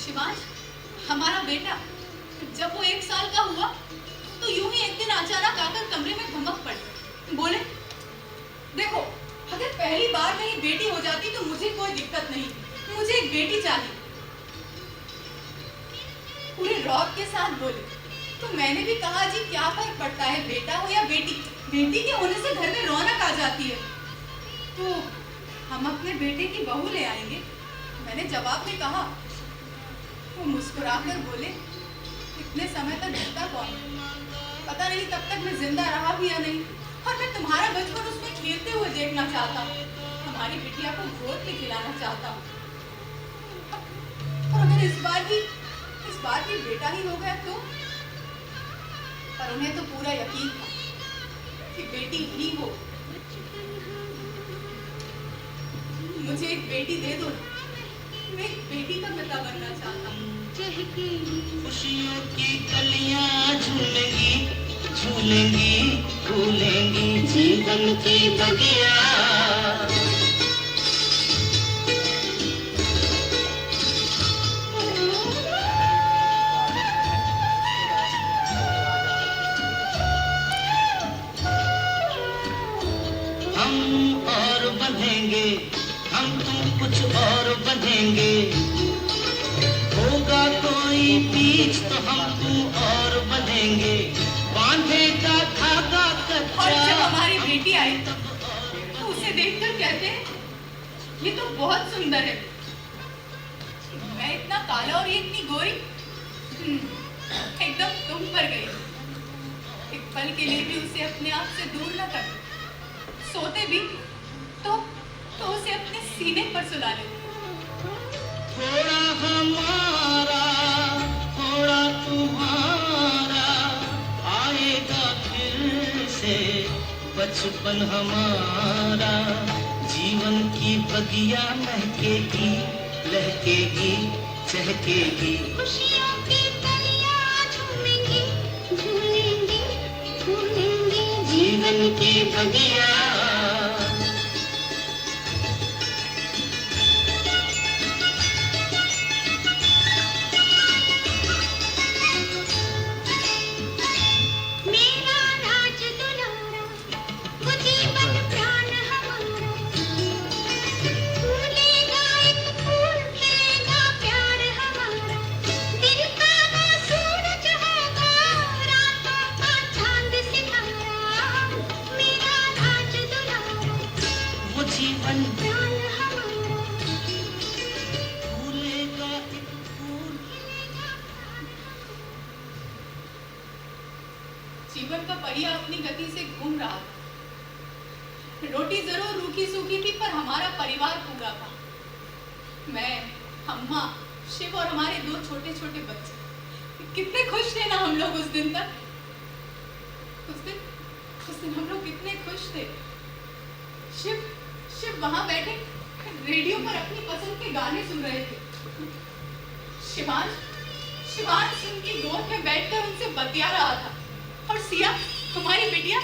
शिवांश हमारा बेटा जब वो 1 साल का हुआ तो यूं ही एक दिन अचानक आकर कमरे में धमक पड़ी, बोले देखो अगर पहली बार मेरी बेटी हो जाती तो मुझे कोई दिक्कत नहीं, मुझे एक बेटी चाहिए। पूरे रौब के साथ बोले। तो मैंने भी कहा जी क्या फर्क पड़ता है बेटा हो या बेटी, बेटी के होने से घर में रौनक आ जाती है, तो हम अपने बेटे की बहू ले आएंगे, मैंने जवाब में कहा। वो मुस्कुराकर बोले इतने समय तक जिंदा कौन, पता नहीं तब तक मैं जिंदा रहा भी या नहीं, और मैं तुम्हारा बचपन उसमें खेलते हुए देखना चाहता हूँ, हमारी बिटिया को गोद में खिलाना चाहता हूँ। और अगर इस बार भी बेटा ही हो गया तो? पर उन्हें तो पूरा यकीन था कि बेटी ही हो। मुझे एक बेटी दे दो, मैं एक बेटी का पिता बनना चाहता हूँ। खुशियों की कलियां झूलेंगी, झूलेंगी, फूलेंगी, जीवन की बगिया। हम और बंधेंगे, हम तुम कुछ और बंधेंगे, होगा कोई बीच तो हम तुम और बंधेंगे, बांधेगा धागा कच्चा। और जब हमारी बेटी आई तो उसे देखकर कहते हैं ये तो बहुत सुंदर है। मैं इतना काला और ये इतनी गोरी, एकदम तुम पर गई। एक पल के लिए भी उसे अपने आप से दूर न कर, सोते भी तो उसे अपने सीने पर सुला ले। थोड़ा हमारा, थोड़ा तुम्हारा, आएगा फिर से बचपन हमारा, जीवन की बगिया महकेगी, लहकेगी, चहकेगी, खुशियों की कलियां झूमेंगी, झूलेंगी, फूलेंगी, जीवन की बगिया। मेरा राज दुलारा, वो जीवन प्राण हमारा, फूलेगा एक फूल, खिलेगा प्यार हमारा, दिन का वो सूरज होगा, रातों का चांद सितारा, मेरा राज दुलारा, वो जीवन प्राण हमारा, फूलेगा एक फूल। जीवन का पहिया अपनी गति से घूम रहा था। रोटी जरूर रूखी सूखी थी पर हमारा परिवार पूरा था। मैं, अम्मा, शिव और हमारे 2 छोटे छोटे बच्चे। कितने खुश थे ना हम लोग उस दिन तक। उस दिन हम लोग कितने खुश थे। शिव वहां बैठे रेडियो पर अपनी पसंद के गाने सुन रहे थे। शिवांश उनकी गोद में बैठकर उनसे बतिया रहा था। और सिया, तुम्हारी बिटिया,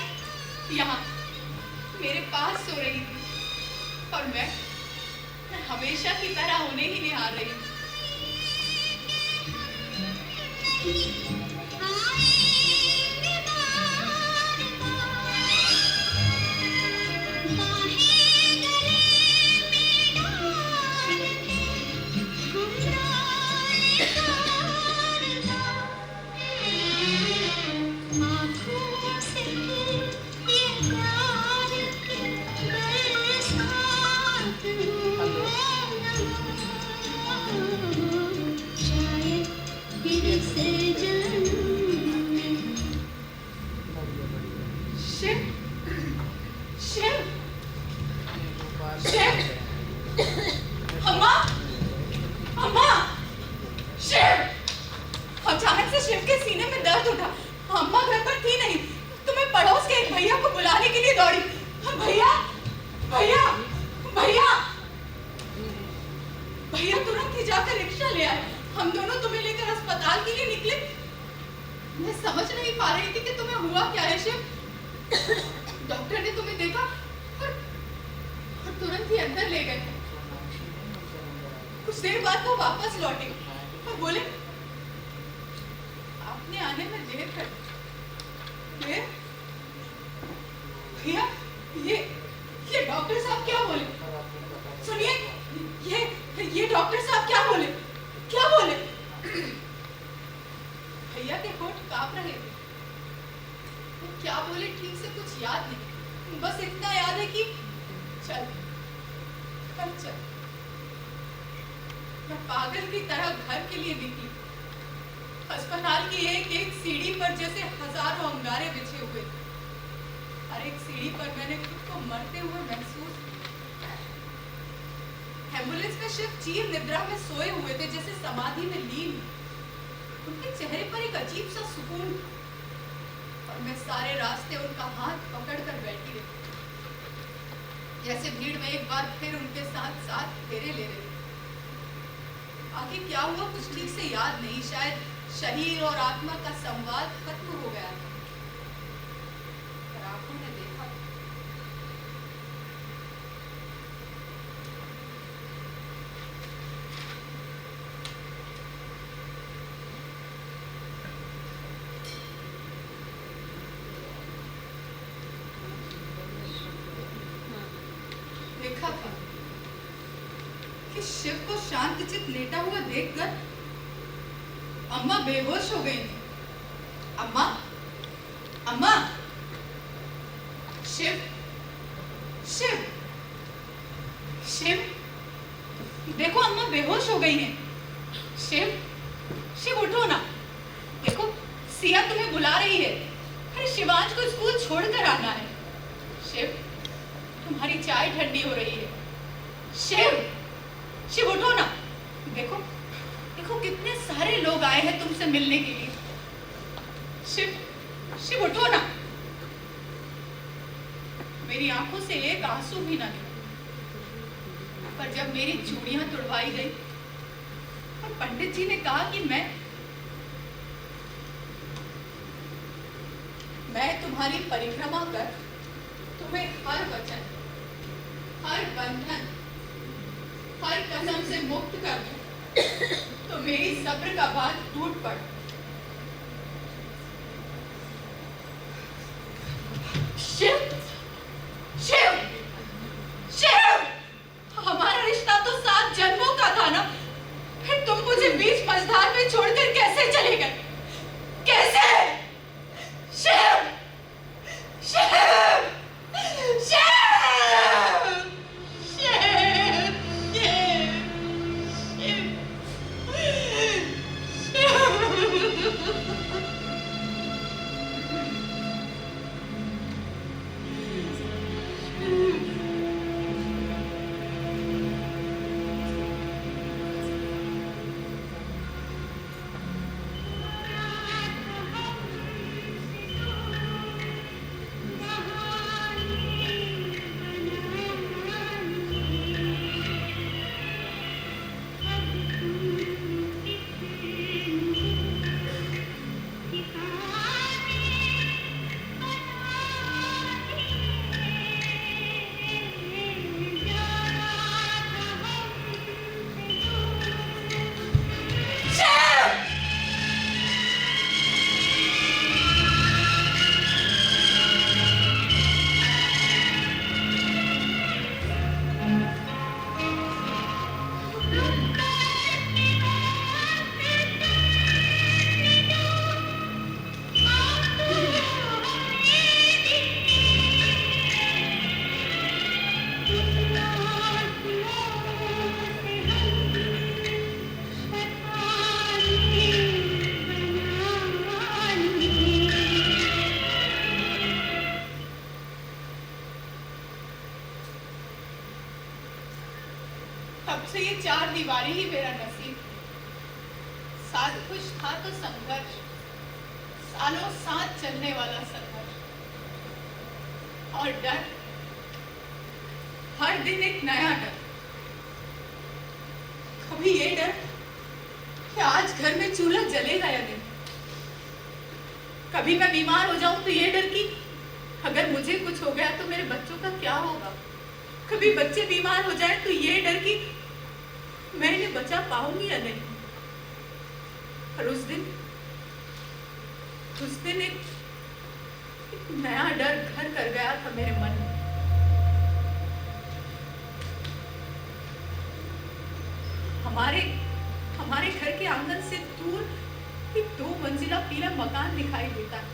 यहाँ मेरे पास सो रही थी और मैं हमेशा की तरह उन्हें ही निहार रही थी। आएंगे बार बाहें गले में डाल के हम आँखों से ये प्यार की बरसात शायद फिर से जन्म शिव शिव शिव अम्मा अम्मा शिव अचानक से शिव के सीने में दर्द उठा। अम्मा घर पर थी नहीं तो मैं पड़ोस के एक भैया को बुलाने के लिए दौड़ी। भैया भैया भैया भैया तुरंत ही जाकर रिक्शा ले आए। हम दोनों तुम्हें लेकर अस्पताल के लिए निकले। मैं समझ नहीं पा रही थी कि तुम्हें हुआ क्या है शिव। डॉक्टर ने तुम्हें देखा और तुरंत ही अंदर ले गए। कुछ देर बाद वो वापस लौटे और बोले आपने आने में देर कर दी। भैया ये डॉक्टर साहब क्या बोले? सुनिए ये डॉक्टर साहब क्या बोले? क्या बोले? भैया के होंठ कांप रहे थे। वो क्या बोले ठीक से कुछ याद नहीं, बस इतना याद है कि चल घर चल। मैं पागल की तरह घर के लिए निकली। अस्पताल की एक एक सीढ़ी पर जैसे हजारों अंगारे बिछे हुए थे। हर एक सीढ़ी पर मैंने खुद को मरते हुए महसूस किया। एम्बुलेंस में शिव चीर निद्रा में सोए हुए थे, जैसे समाधि में लीन। उनके चेहरे पर एक अजीब सा सुकून था और मैं सारे रास्ते उनका हाथ पकड़कर बैठी रही, जैसे भीड़ में एक बार फिर उनके साथ साथ फेरे ले रही। आगे क्या हुआ कुछ ठीक से याद नहीं। शायद शरीर और आत्मा का संवाद खत्म हो गया था और आंखों ने देखा। देखा था कि शिव को शांतचित लेटा हुआ देखकर अम्मा बेहोश हो गई थी। अम्मा अम्मा शिव शिव शिव देखो अम्मा बेहोश हो गई हैं। शिव शिव उठो ना, देखो सिया तुम्हें बुला रही है। अरे शिवांश को स्कूल छोड़कर आना है। शिव तुम्हारी चाय ठंडी हो रही है। शिव शिव उठो ना, देखो देखो कितने सारे लोग आए हैं तुमसे मिलने के लिए। शिव शिव उठो ना। मेरी आंखों से एक आंसू भी ना गिरा। पर जब मेरी चूड़ियां तुड़वाई गई और पंडित जी ने कहा कि मैं तुम्हारी परिक्रमा कर तुम्हें हर वचन, हर बंधन, हर कसम से मुक्त कर दूं, तो मेरी सब्र का बांध टूट पड़ा। शिव शिव शिव हमारा रिश्ता तो 7 जन्मों का था ना, फिर तुम मुझे बीच मझधार में छोड़कर कैसे चले गए? कैसे? शिव शिव शिव दीवारी ही मेरा नसीब। साथ कुछ था तो संघर्ष, सालों साथ चलने वाला संघर्ष और डर, हर दिन एक नया डर। कभी ये डर कि आज घर में चूल्हा जलेगा या नहीं, कभी मैं बीमार हो जाऊं तो ये डर कि अगर मुझे कुछ हो गया तो मेरे बच्चों का क्या होगा, कभी बच्चे बीमार हो जाए तो ये डर कि मैं इन्हें बचा पाऊंगी या नहीं। और उस दिन एक नया डर घर कर गया था मेरे मन में। हमारे घर के आंगन से दूर एक 2 मंजिला पीला मकान दिखाई देता है।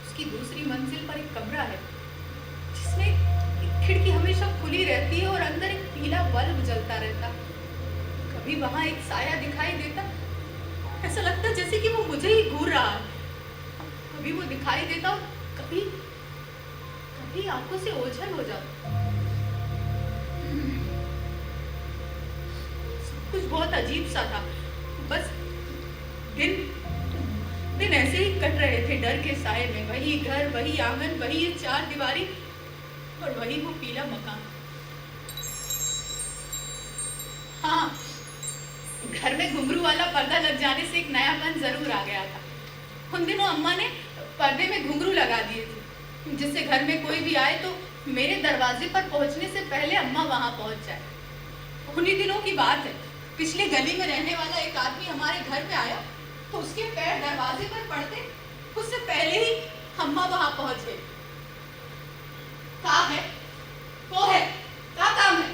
उसकी दूसरी मंजिल पर एक कमरा है जिसमें एक खिड़की हमेशा खुली रहती है और अंदर एक पीला बल्ब जलता रहता। कभी वहां एक साया दिखाई देता, ऐसा लगता जैसे कि वो मुझे ही घूर रहा है। कभी वो दिखाई देता और कभी आंखों से ओझल हो जाता। सब कुछ बहुत अजीब सा था। बस दिन ऐसे ही कट रहे थे डर के साए में। वही घर, वही आंगन, वही ये 4 दीवारी और वही वो पीला मकान। हाँ, घर में घुंघरू वाला पर्दा लग जाने से एक नयापन जरूर आ गया था। उन दिनों अम्मा ने पर्दे में घुंघरू लगा दिए थे जिससे घर में कोई भी आए तो मेरे दरवाजे पर पहुंचने से पहले अम्मा वहां पहुंच जाए। उन्हीं दिनों की बात है, पिछले गली में रहने वाला एक आदमी हमारे घर पे आया तो उसके पैर दरवाजे पर पड़ते उससे पहले ही अम्मा वहां पहुंच गई। क्या है? वो है, क्या काम है?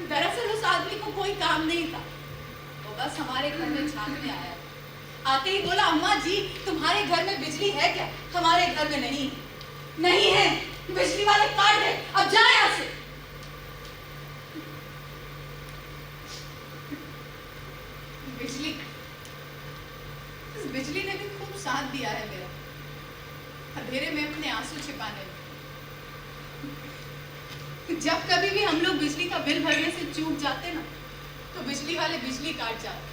दरअसल उस आदमी को कोई काम नहीं था, वो बस हमारे घर में झांकने आया। आते ही बोला, अम्मा जी तुम्हारे घर में बिजली है क्या? हमारे घर में नहीं है, बिजली वाले काट है, अब जाए यहाँ से। बिजली ने भी खूब साथ दिया है मेरा, अंधेरे में अपने आंसू छिपाने में। जब कभी भी हम लोग बिजली का बिल भरने से चूक जाते ना तो बिजली वाले बिजली काट जाते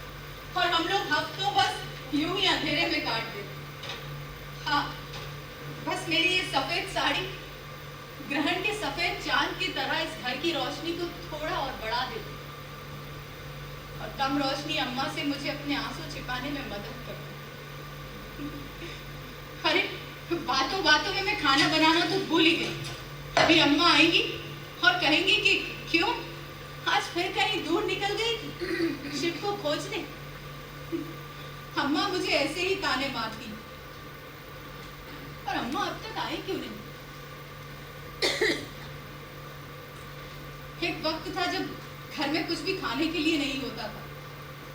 और हम लोग हफ्तों बस यूं ही अंधेरे में काट देते। हाँ, बस मेरी ये सफेद साड़ी ग्रहण के सफेद चांद की तरह इस घर की रोशनी को थोड़ा और बढ़ा देती और कम रोशनी अम्मा से मुझे अपने आंसू छिपाने में मदद करती। अरे बातों बातों में मैं खाना बनाना तो भूल ही गई। अभी अम्मा आएंगी और कहेंगी कि क्यों आज फिर कहीं दूर निकल गई शिव को खोजने। अम्मा मुझे ऐसे ही ताने मारती और अम्मा अब तक आई क्यों नहीं। एक वक्त था जब घर में कुछ भी खाने के लिए नहीं होता था,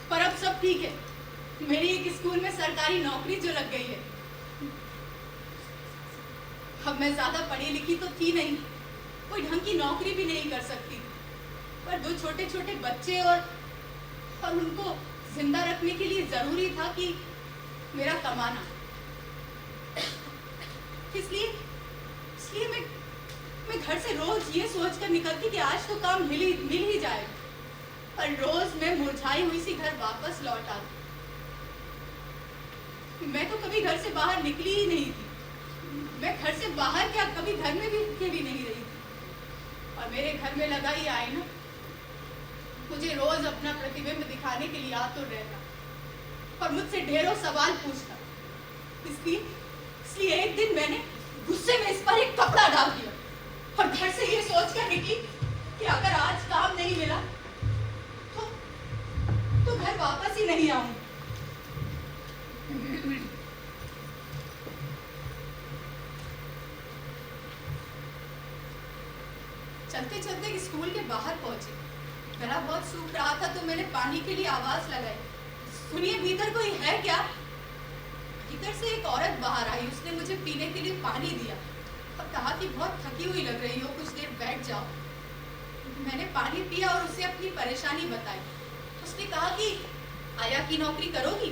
पर अब सब ठीक है। मेरी एक स्कूल में सरकारी नौकरी जो लग गई है। अब मैं ज्यादा पढ़ी लिखी तो थी नहीं, कोई ढंग की नौकरी भी नहीं कर सकती, पर 2 छोटे छोटे बच्चे और उनको जिंदा रखने के लिए जरूरी था कि मेरा कमाना। इसलिए मैं घर से रोज ये सोचकर निकलती कि आज तो काम मिल ही जाएगा, पर रोज मैं मुरझाई हुई सी घर वापस लौट आती। मैं तो कभी घर से बाहर निकली ही नहीं थी। मैं घर से बाहर क्या, कभी घर में भी नहीं रही थी। और मेरे घर में लगा ये आईना मुझे रोज अपना प्रतिबिंब दिखाने के लिए आतुर रहता और मुझसे ढेरों सवाल पूछता। इसलिए एक दिन मैंने गुस्से में इस पर एक कपड़ा डाल दिया और घर से ये सोचकर निकली कि अगर आज काम नहीं मिला तो घर वापस ही नहीं आऊंगी। चलते चलते स्कूल के बाहर पहुंचे। गला बहुत सूख रहा था तो मैंने पानी के लिए आवाज लगाई, सुनिए भीतर कोई है क्या? भीतर से एक औरत बाहर आई, उसने मुझे पीने के लिए पानी दिया और कहा कि बहुत थकी हुई लग रही हो, कुछ देर बैठ जाओ। मैंने पानी पिया और उसे अपनी परेशानी बताई। उसने कहा कि आया की नौकरी करोगी?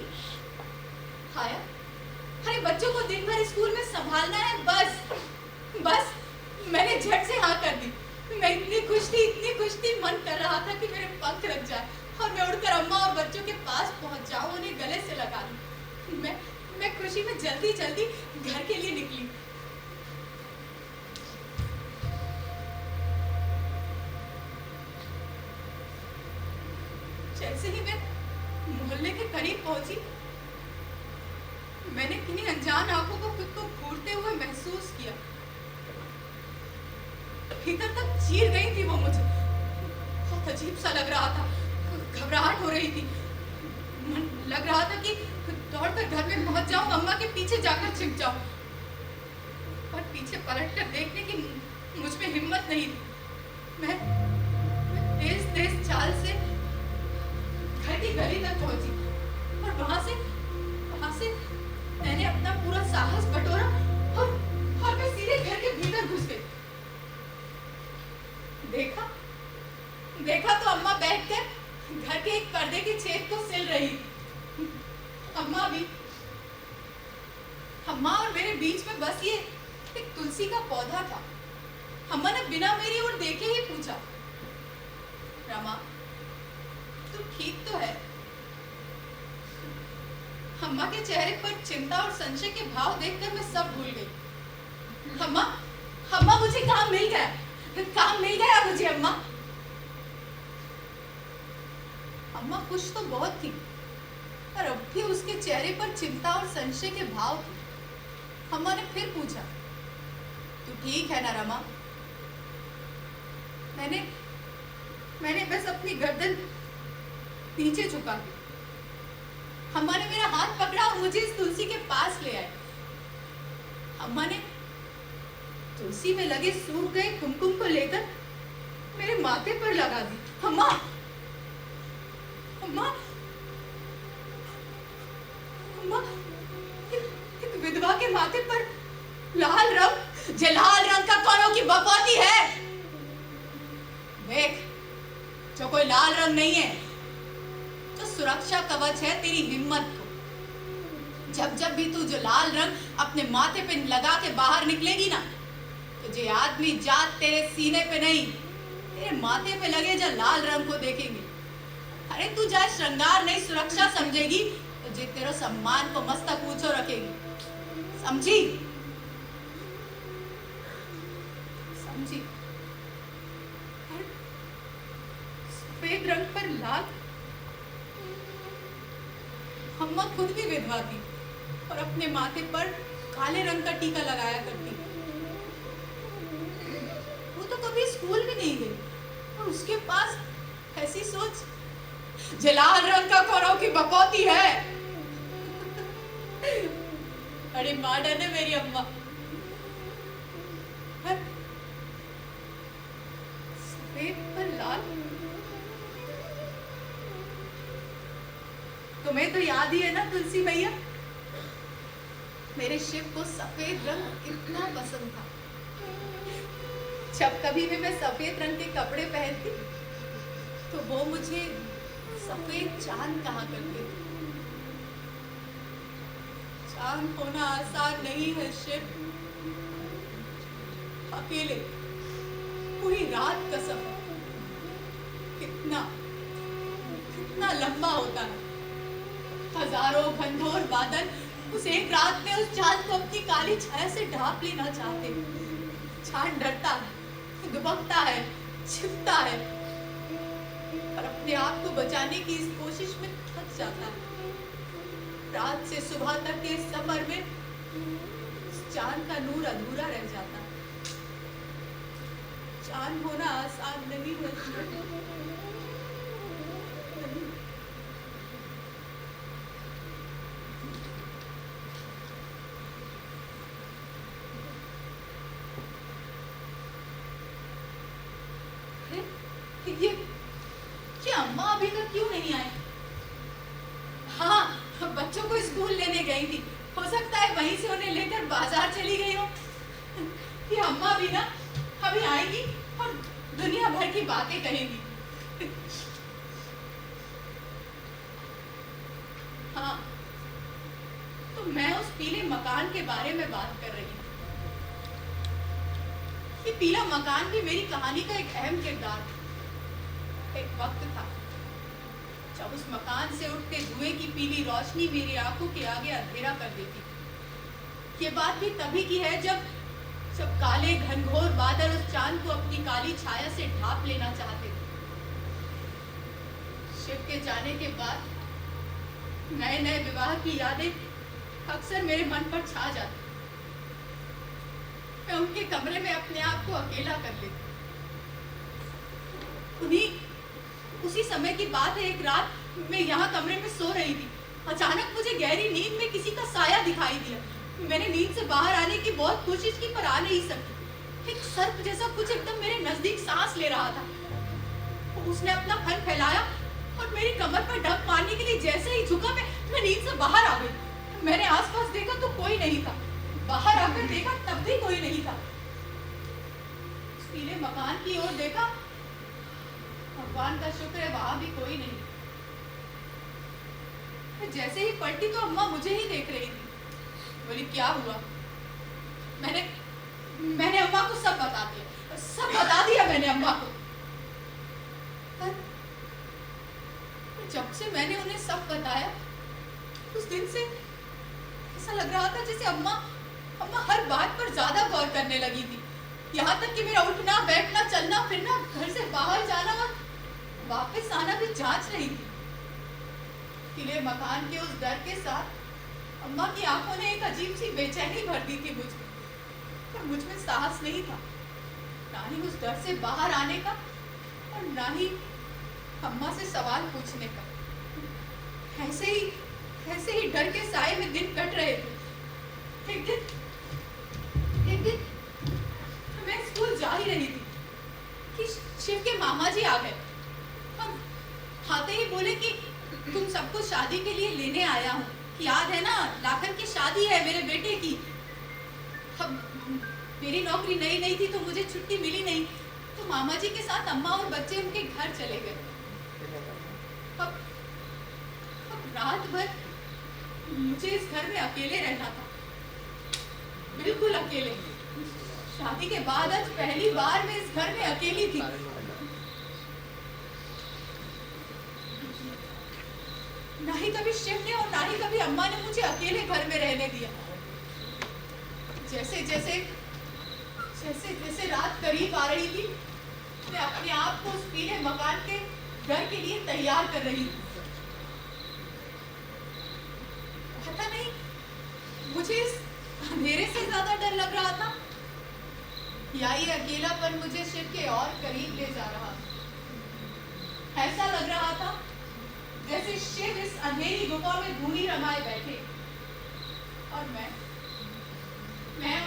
आया? अरे बच्चों को दिन भर स्कूल में संभालना है, बस। मैंने झट से हाँ कर दी। मैं इतनी खुश थी, मन कर रहा था कि मेरे पंख लग जाए और मैं उड़कर अम्मा और बच्चों के पास पहुंच जाऊं, उन्हें गले से लगा लूं। मैं खुशी में जल्दी जल्दी घर के लिए निकली। जैसे ही मैं मोहल्ले के करीब पहुंची, मैंने किन्हीं अनजान आंखों को खुद को घूरते हुए महसूस किया। भीतर तक चीर गई थी वो मुझे। बहुत अजीब सा लग रहा था, घबराहट हो रही थी। मन लग रहा था कि दौड़कर घर में पहुंच जाऊं, अम्मा के पीछे जाकर छिप जाऊं, पर पीछे पलटकर देखने की मुझ में हिम्मत नहीं थी। मैं तेज तेज चाल से घर की गली तक पहुंची और वहां से मैंने अपना पूरा साहस बटोरा और मैं सीधे घर के भीतर घुस गई। देखा तो अम्मा बैठकर घर के एक पर्दे के छेद को सिल रही थी। अम्मा और मेरे बीच में बस ये एक तुलसी का पौधा था। अम्मा ने बिना मेरी ओर देखे ही पूछा, रमा तू ठीक तो है? अम्मा के चेहरे पर चिंता और संशय के भाव देखकर मैं सब भूल गई। अम्मा मुझे काम मिल गया मुझे। अम्मा खुश तो बहुत थी, पर अब भी उसके चेहरे पर चिंता और संशय के भाव थे। अम्मा ने फिर पूछा, तू ठीक है ना रमा? मैंने बस अपनी गर्दन नीचे झुका दी। अम्मा ने मेरा हाथ पकड़ा और मुझे इस तुलसी के पास ले आए। अम्मा ने तुलसी में लगे सूख गए कुमकुम को लेकर मेरे माथे पर लगा दी। अम्मा एक विधवा के माथे पर लाल रंग का कौनों की बपौती है। देख, जो कोई लाल रंग नहीं है, तो सुरक्षा कवच है तेरी हिम्मत को। जब भी तू जो लाल रंग अपने माथे पे लगा के बाहर निकलेगी ना, तुझे आदमी जात तेरे सीने पे नहीं, तेरे माथे पे लगे जो लाल रंग को देखेंगे। अरे तू जा श्रृंगार नहीं सुरक्षा समझेगी, तो जे तेरा सम्मान को मस्तक ऊंचो रखेगी। समझी? सफेद रंग पर लाल। अम्मा खुद भी विधवा थी और अपने माथे पर काले रंग का टीका लगाया करती। वो तो कभी स्कूल भी नहीं गई और उसके पास ऐसी सोच, जो लाल रंग का कौनों की बपौती है। बड़ी मॉडर्न है मेरी अम्मा। सफेद पर लाल। तुम्हें तो याद ही है ना तुलसी मैया, मेरे शिव को सफेद रंग इतना पसंद था। जब कभी भी मैं सफेद रंग के कपड़े पहनती तो वो मुझे सफेद चांद कहा करते थे। चांद होना आसान नहीं है शिव। अकेले पूरी रात का सफर कितना लंबा होता है। हजारों घनघोर बादल उस एक रात में उस चांद को अपनी काली छाया से ढांप लेना चाहते। चांद डरता है, दुबकता है, छिपता है और अपने आप को बचाने की इस कोशिश में थक जाता है। रात से सुबह तक के इस सफर में चांद का नूर अधूरा रह जाता है। चांद होना आसान नहीं है। ये अम्मा अभी तक क्यों नहीं आए? हाँ, बच्चों को स्कूल लेने गई थी। हो सकता है वहीं से उन्हें लेकर बाजार चली गई हो। ये अम्मा भी ना अभी आएगी और दुनिया भर की बातें कहेगी। हाँ, तो मैं उस पीले मकान के बारे में बात कर रही हूँ। ये पीला मकान भी मेरी कहानी का एक अहम किरदार था। एक वक्त था जब उस मकान से उठते धुएं की पीली रोशनी मेरी आंखों के आगे अंधेरा कर देती थी। ये बात भी तभी की है जब काले घनघोर बादल उस चांद को अपनी काली छाया से ढांप लेना चाहते थे। शिव के जाने के बाद नए नए विवाह की यादें अक्सर मेरे मन पर छा जाती। मैं उनके कमरे में अपने आप को अकेला कर लेती। उसी समय की बात है, एक रात मैं यहाँ कमरे में सो रही थी। अचानक मुझे गहरी नींद में किसी का साया दिखाई दिया। मैंने नींद से बाहर आने की बहुत कोशिश की पर आ नहीं सकी। एक सर्प जैसा कुछ एकदम मेरे नजदीक सांस ले रहा था। उसने अपना फन फैलाया और मेरी कमर पर डंक मारने के लिए जैसे ही झुका, मैं नींद से बाहर आ गई। मैंने आसपास देखा तो कोई नहीं था। बाहर आकर देखा तब भी कोई नहीं था। पीले मकान की ओर देखा, भगवान का शुक्र है वहां भी कोई नहीं। जैसे ही पलटी तो अम्मा मुझे ही देख रही थी। बोली क्या हुआ? मैंने अम्मा को सब बता दिया मैंने अम्मा को। पर जब से मैंने उन्हें सब बताया, उस दिन से ऐसा लग रहा था जैसे अम्मा हर बात पर ज्यादा गौर करने लगी थी। यहाँ तक कि मेरा उठना बैठना चलना फिरना, घर से बाहर जाना और वापस आना भी जांच रही थी। किले मकान के उस डर के साथ अम्मा की आंखों ने एक अजीब सी बेचैनी भर दी थी मुझ में। पर मुझ में साहस नहीं था, ना ही उस डर से बाहर आने का और ना ही अम्मा से सवाल पूछने का। ऐसे ही डर के साए में दिन कट रहे थे। एक दिन मैं स्कूल जा ही रही थी कि शिव के मामा जी आ गए। हम आते ही बोले कि तुम सबको शादी के लिए लेने आया हूँ। याद है ना, लाखन की शादी है मेरे बेटे की। अब मेरी नौकरी नई थी तो मुझे छुट्टी मिली नहीं, तो मामा जी के साथ अम्मा और बच्चे उनके घर चले गए। अब रात भर मुझे इस घर में अकेले रहना था, बिल्कुल अकेले। शादी के बाद आज पहली बार मैं इस घर में अकेली थी। ना ही कभी शिव ने और ना ही कभी अम्मा ने मुझे अकेले घर में रहने दिया। जैसे जैसे रात करीब आ रही थी, मैं अपने आप को उस पीले मकान के घर के लिए तैयार कर रही थी। पता नहीं मुझे इस अंधेरे से ज्यादा डर लग रहा था या ये अकेलापन मुझे शिव के और करीब ले जा रहा था। ऐसा लग रहा था जैसे शिव इस अंधेरी गुफा में धूनी रमाए बैठे और मैं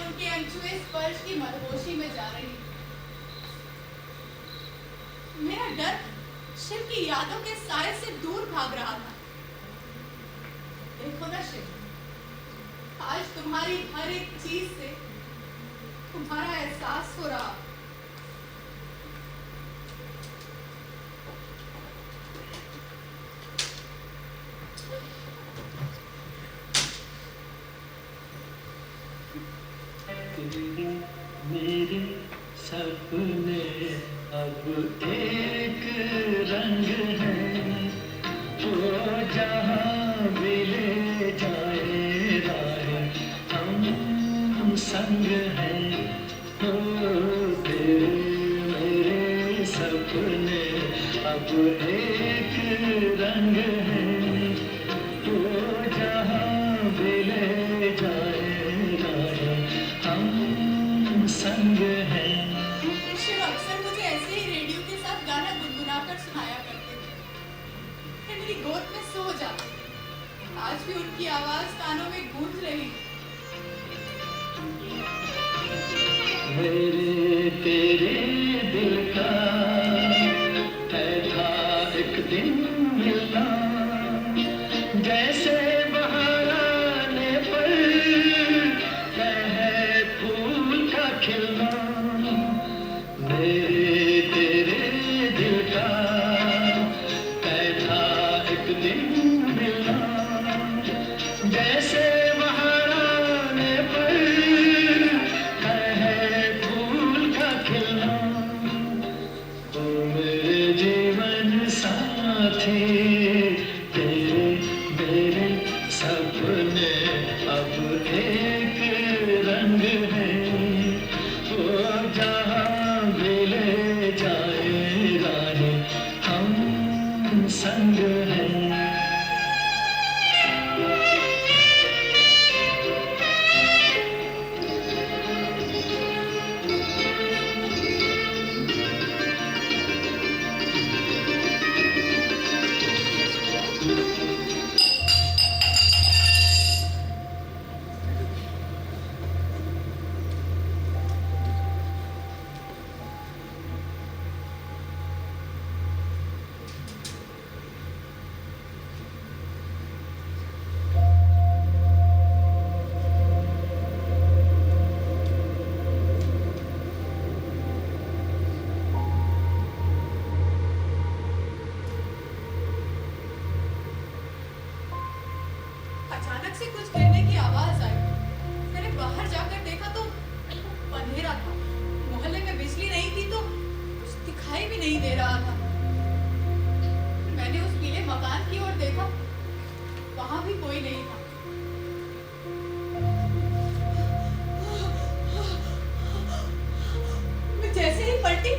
उनके अनछुए स्पर्श की मदहोशी में जा रही। मेरा डर शिव की यादों के साए से दूर भाग रहा था। देखो ना शिव, आज तुम्हारी हर एक चीज से तुम्हारा एहसास हो रहा। मेरे सपने अब एक रंग है, वो जहाँ भी ले जाए राह हम संग हैं। ओ तेरे मेरे सपने अब एक रंग है, वो जहाँ भी ले जाए संग है। शिव अक्सर मुझे ऐसे ही रेडियो के साथ गाना गुनगुनाकर सुनाया करते थे। मैं मेरी गोद में सो जाती। आज भी उनकी आवाज कानों में गूंज रही। मेरे तेरे दिल का था एक दिन मिलना, जैसे बहार आने पर है फूल का खिलना। मेरे तेरे दिल का था एक दिन मिलना, जैसे बहार आने पर है फूल का अचानक से कुछ गिरने की आवाज आई। मैंने बाहर जाकर देखा तो अंधेरा था। मोहल्ले में बिजली नहीं थी तो कुछ दिखाई भी नहीं दे रहा था। मैंने उस पीले मकान की ओर देखा, वहां भी कोई नहीं था। मैं जैसे ही पलटी,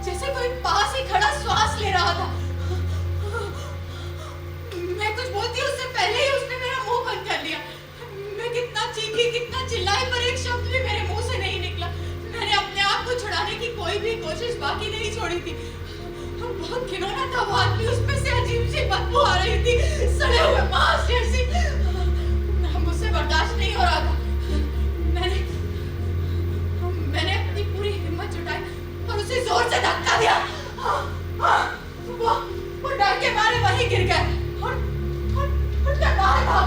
जैसे कोई पास ही खड़ा श्वास ले रहा था। मैं कुछ बोलती उससे पहले ही उसने मेरा मुंह बंद कर लिया। मैं कितना चीखी, कितना चिल्लाई, पर एक शब्द भी मेरे मुंह से नहीं निकला। मैंने अपने आप को छुड़ाने की कोई भी कोशिश बाकी नहीं छोड़ी थी। बहुत घिनौना था वो आदमी, उसमें से अजीब सी बदबू आ रही थी, सड़े हुए मांस जैसी। मुझसे बर्दाश्त नहीं हो रहा था। मैंने अपनी पूरी हिम्मत जुटाई और उसे जोर से धक्का दिया। वो डर के मारे वहीं गिर गया और मैं बाहर भागा।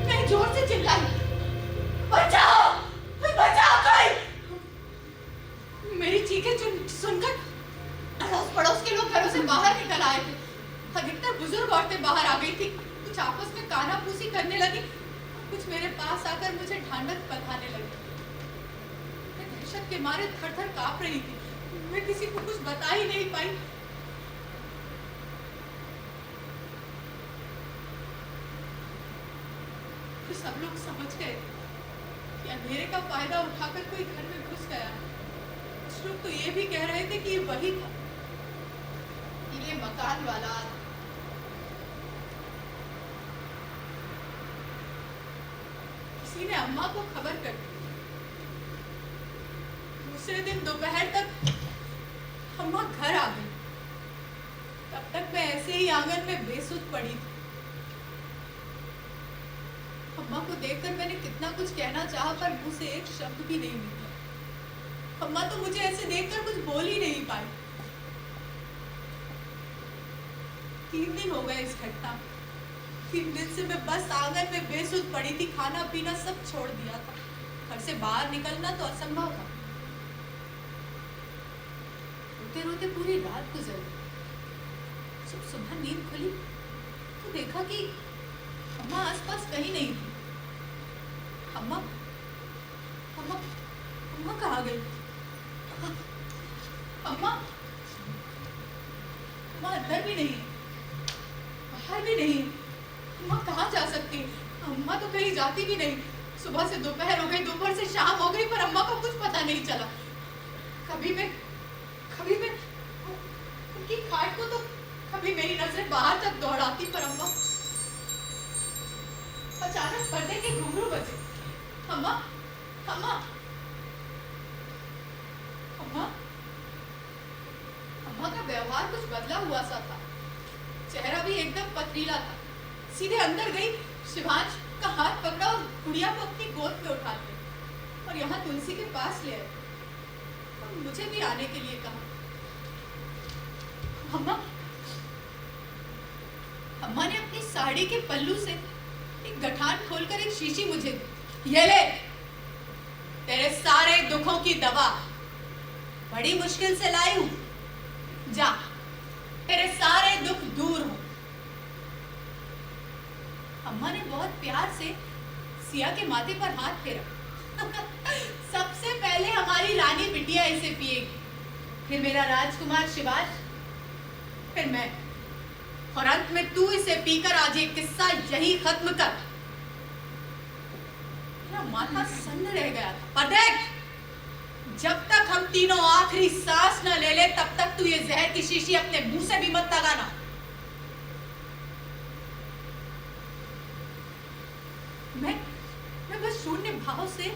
मैं जोर से चिल्लाई, बचाओ, बचाओ कोई। मेरी चीखें सुनकर अड़ोस पड़ोस के लोग घरों से बाहर निकल आए थे। अधिकतर बुजुर्ग औरतें बाहर आ गई थी। कुछ आपस में कानाफूसी करने लगी, कुछ मेरे पास आकर मुझे ढांढस बंधाने लगी। मैं दहशत के मारे थर-थर कांप रही थी। मैं किसी को कुछ बता ही नहीं पाई। फिर सब लोग समझ गए कि अंधेरे का फायदा उठाकर कोई घर में घुस गया। कुछ लोग तो ये भी कह रहे थे कि ये वही था, ये मकान वाला। किसी ने अम्मा को खबर कर दी। दूसरे दिन दोपहर तक अम्मा घर आ गई। तब तक मैं ऐसे ही आंगन में बेसुध पड़ी थी। अम्मा को देखकर मैंने कितना कुछ कहना चाहा, पर मुंह से एक शब्द भी नहीं निकला। अम्मा तो मुझे ऐसे देखकर कुछ बोल ही नहीं पाई। 3 दिन हो गए इस घटना। 3 दिन से मैं बस आंगन में बेसुध पड़ी थी। खाना पीना सब छोड़ दिया था। घर से बाहर निकलना तो असंभव था। रोते रोते पूरी रात गुजर गई। जब सुबह नींद खुली तो देखा कि अम्मा आसपास कहीं नहीं थी। अम्मा अम्मा अम्मा कहाँ गई? अम्मा अम्मा अंदर भी नहीं, बाहर भी नहीं। अम्मा कहाँ जा सकती? अम्मा तो कहीं जाती भी नहीं। सुबह से दोपहर हो गई, दोपहर से शाम हो गई, पर अम्मा को कुछ पता नहीं चला। कभी मैं उनकी खाट को तो कभी मेरी नजर बाहर तक दौड़ाती, पर अम्मा। अचानक पर्दे के घुंघरू बजे। अम्मा अम्मा अम्मा अम्मा का व्यवहार कुछ बदला हुआ सा था। चेहरा भी एकदम पथरीला था। सीधे अंदर गई, शिवांश का हाथ पकड़ा और गुड़िया को अपनी गोद में उठा लिया और यहाँ तुलसी के पास ले आए और मुझे भी आने के लिए कहा। अम्मा ने अपनी साड़ी के पल्लू से एक गठान खोलकर एक शीशी मुझे दी। ये ले, तेरे सारे दुखों की दवा। बड़ी मुश्किल से लाई हूं, जा, तेरे सारे दुख दूर हो। अम्मा ने बहुत प्यार से सिया के माथे पर हाथ फेरा। सबसे पहले हमारी रानी बिटिया इसे पिएगी, फिर मेरा राजकुमार शिवाज, फिर मैं, और अंत में तू इसे पीकर आज ये किस्सा यही खत्म कर। मेरा माथा सन्न रह गया था। पर देख, जब तक हम तीनों आखिरी सांस न ले ले तब तक तू ये जहर की शीशी अपने मुंह से भी मत लगाना। मैं बस शून्य भाव से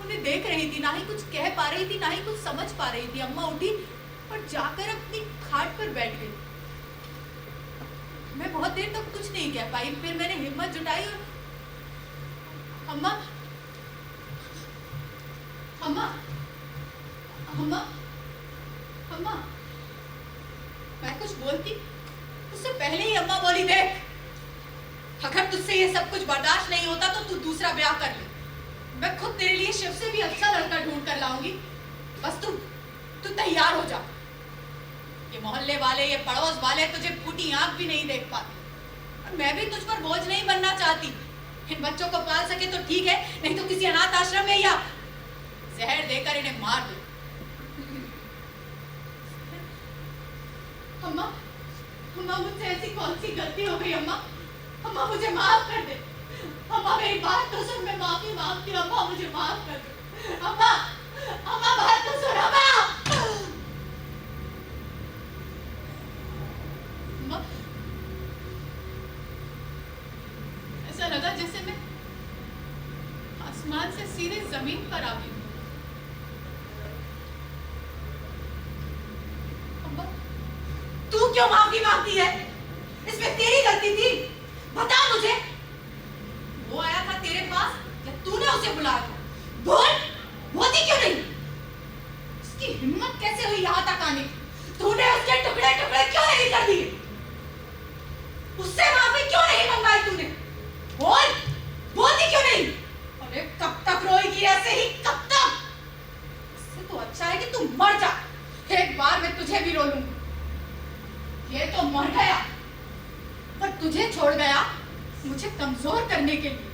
उन्हें देख रही थी, ना ही कुछ कह पा रही थी, ना ही कुछ समझ पा रही थी। अम्मा उठी और जाकर अपनी खाट पर बैठ गई। मैं बहुत देर तक कुछ नहीं कह पाई। फिर मैंने हिम्मत जुटाई और अम्मा अम्मा अम्मा अम्मा, मैं कुछ बोलती उससे पहले ही अम्मा बोली, देख अगर तुझसे ये सब कुछ बर्दाश्त नहीं होता तो तू दूसरा ब्याह कर ले। मैं खुद तेरे लिए शिव से भी अच्छा लड़का ढूंढ कर लाऊंगी, बस तू तैयार हो जा। ये मोहल्ले वाले, ये पड़ोस वाले तुझे फूटी आंख भी नहीं देख पाते। और मैं भी तुझ पर बोझ नहीं बनना चाहती। इन बच्चों को पाल सके तो ठीक है, नहीं तो किसी अनाथ आश्रम में या जहर देकर इन्हें मार दे। अम्मा अम्मा, मुझसे ऐसी कौन सी गलती हो गई अम्मा? अम्मा मुझे माफ कर दे। अम्मा मेरी बात तो सुन, मैं माफी मांगती हूँ। अम्मा मुझे माफ कर दे। अम्मा अम्मा बात तो सुन अम्मा। अम्मा, ऐसा लगा जैसे मैं आसमान से सीधे जमीन पर आ गई। अम्मा, तू क्यों माफी मांगती है? इसमें तेरी गलती थी, बता मुझे। वो आया था तेरे पास या तूने उसे बुलाया था? बोल, बोलती क्यों नहीं? उसकी हिम्मत कैसे हुई यहाँ तक आने की? तूने उसके टुकड़े टुकड़े क्यों नहीं कर दिए? उससे माफी क्यों नहीं मंगाई तूने? बोल, बोलती क्यों नहीं? अरे कब तक रोएगी ऐसे ही, कब तक? इससे तो अच्छा है कि तू मर जा। एक बार मैं तुझे भी रो लूंगी। ये तो मर गया पर तुझे छोड़ गया मुझे कमजोर करने के लिए।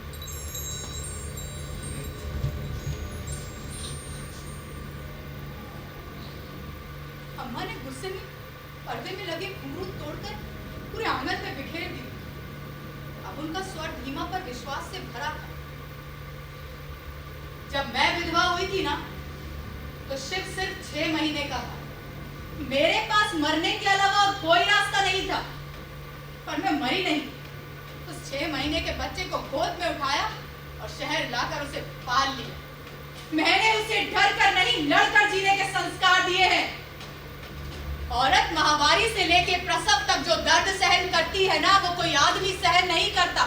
अम्मा ने गुस्से में पर्दे में लगे घुंघरू तोड़कर पूरे आंगन में बिखेर दी। अब उनका स्वर धीमा पर विश्वास से भरा था। जब मैं विधवा हुई थी ना तो शिव सिर्फ 6 महीने का था। मेरे पास मरने के अलावा और कोई रास्ता नहीं था, पर मैं मरी नहीं। उस 6 महीने के बच्चे को गोद में उठाया और शहर लाकर उसे पाल लिया। मैंने उसे डर कर नहीं, लड़कर जीने के संस्कार दिए हैं। औरत माहवारी से लेके प्रसव तक जो दर्द सहन करती है ना, वो कोई आदमी सहन नहीं करता।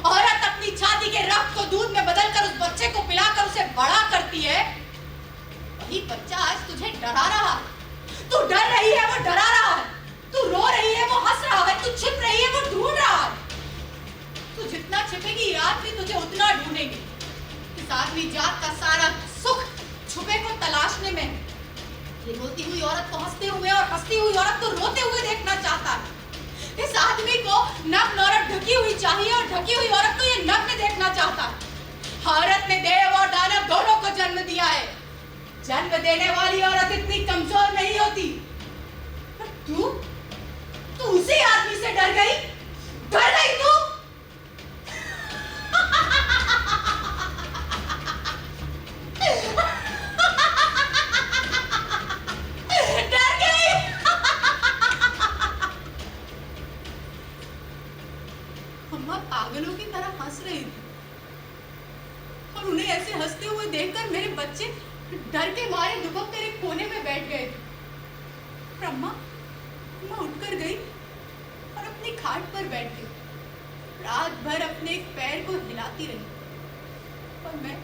औरत अपनी छाती के रक्त को दूध में बदलकर उस बच्चे को पिलाकर उसे बड़ा करती है। वही बच्चा आज तुझे डरा रहा है। तू डर रही है, वो डरा रहा है। तू रो रही है, वो हंस रहा है। तू छिप रही है, वो ढूंढ रहा है। तू जितना छिपेगी ये आदमी तुझे उतना ढूंढेंगे। इस आदमी जात का सारा सुख छुपे को तलाशने में। ये रोती हुई औरत को हंसते हुए और हंसती हुई औरत को रोते हुए देखना चाहता है। इस आदमी को नग्न औरत ढकी हुई चाहिए और ढकी हुई औरत को ये नग्न देखना चाहता है। औरत ने देव और दानव दोनों को जन्म दिया है। जन्म देने वाली औरत इतनी कमजोर नहीं होती। पर तू उसी आदमी से डर गई? डर गई तू? डर गई? अम्मा पागलों की तरह हंस रही थी और उन्हें ऐसे हंसते हुए देखकर मेरे बच्चे डर के मारे दुबक कर एक कोने में बैठ गए थे। अम्मा उठकर गई और अपनी खाट पर बैठ गई। रात भर अपने एक पैर को हिलाती रही और मैं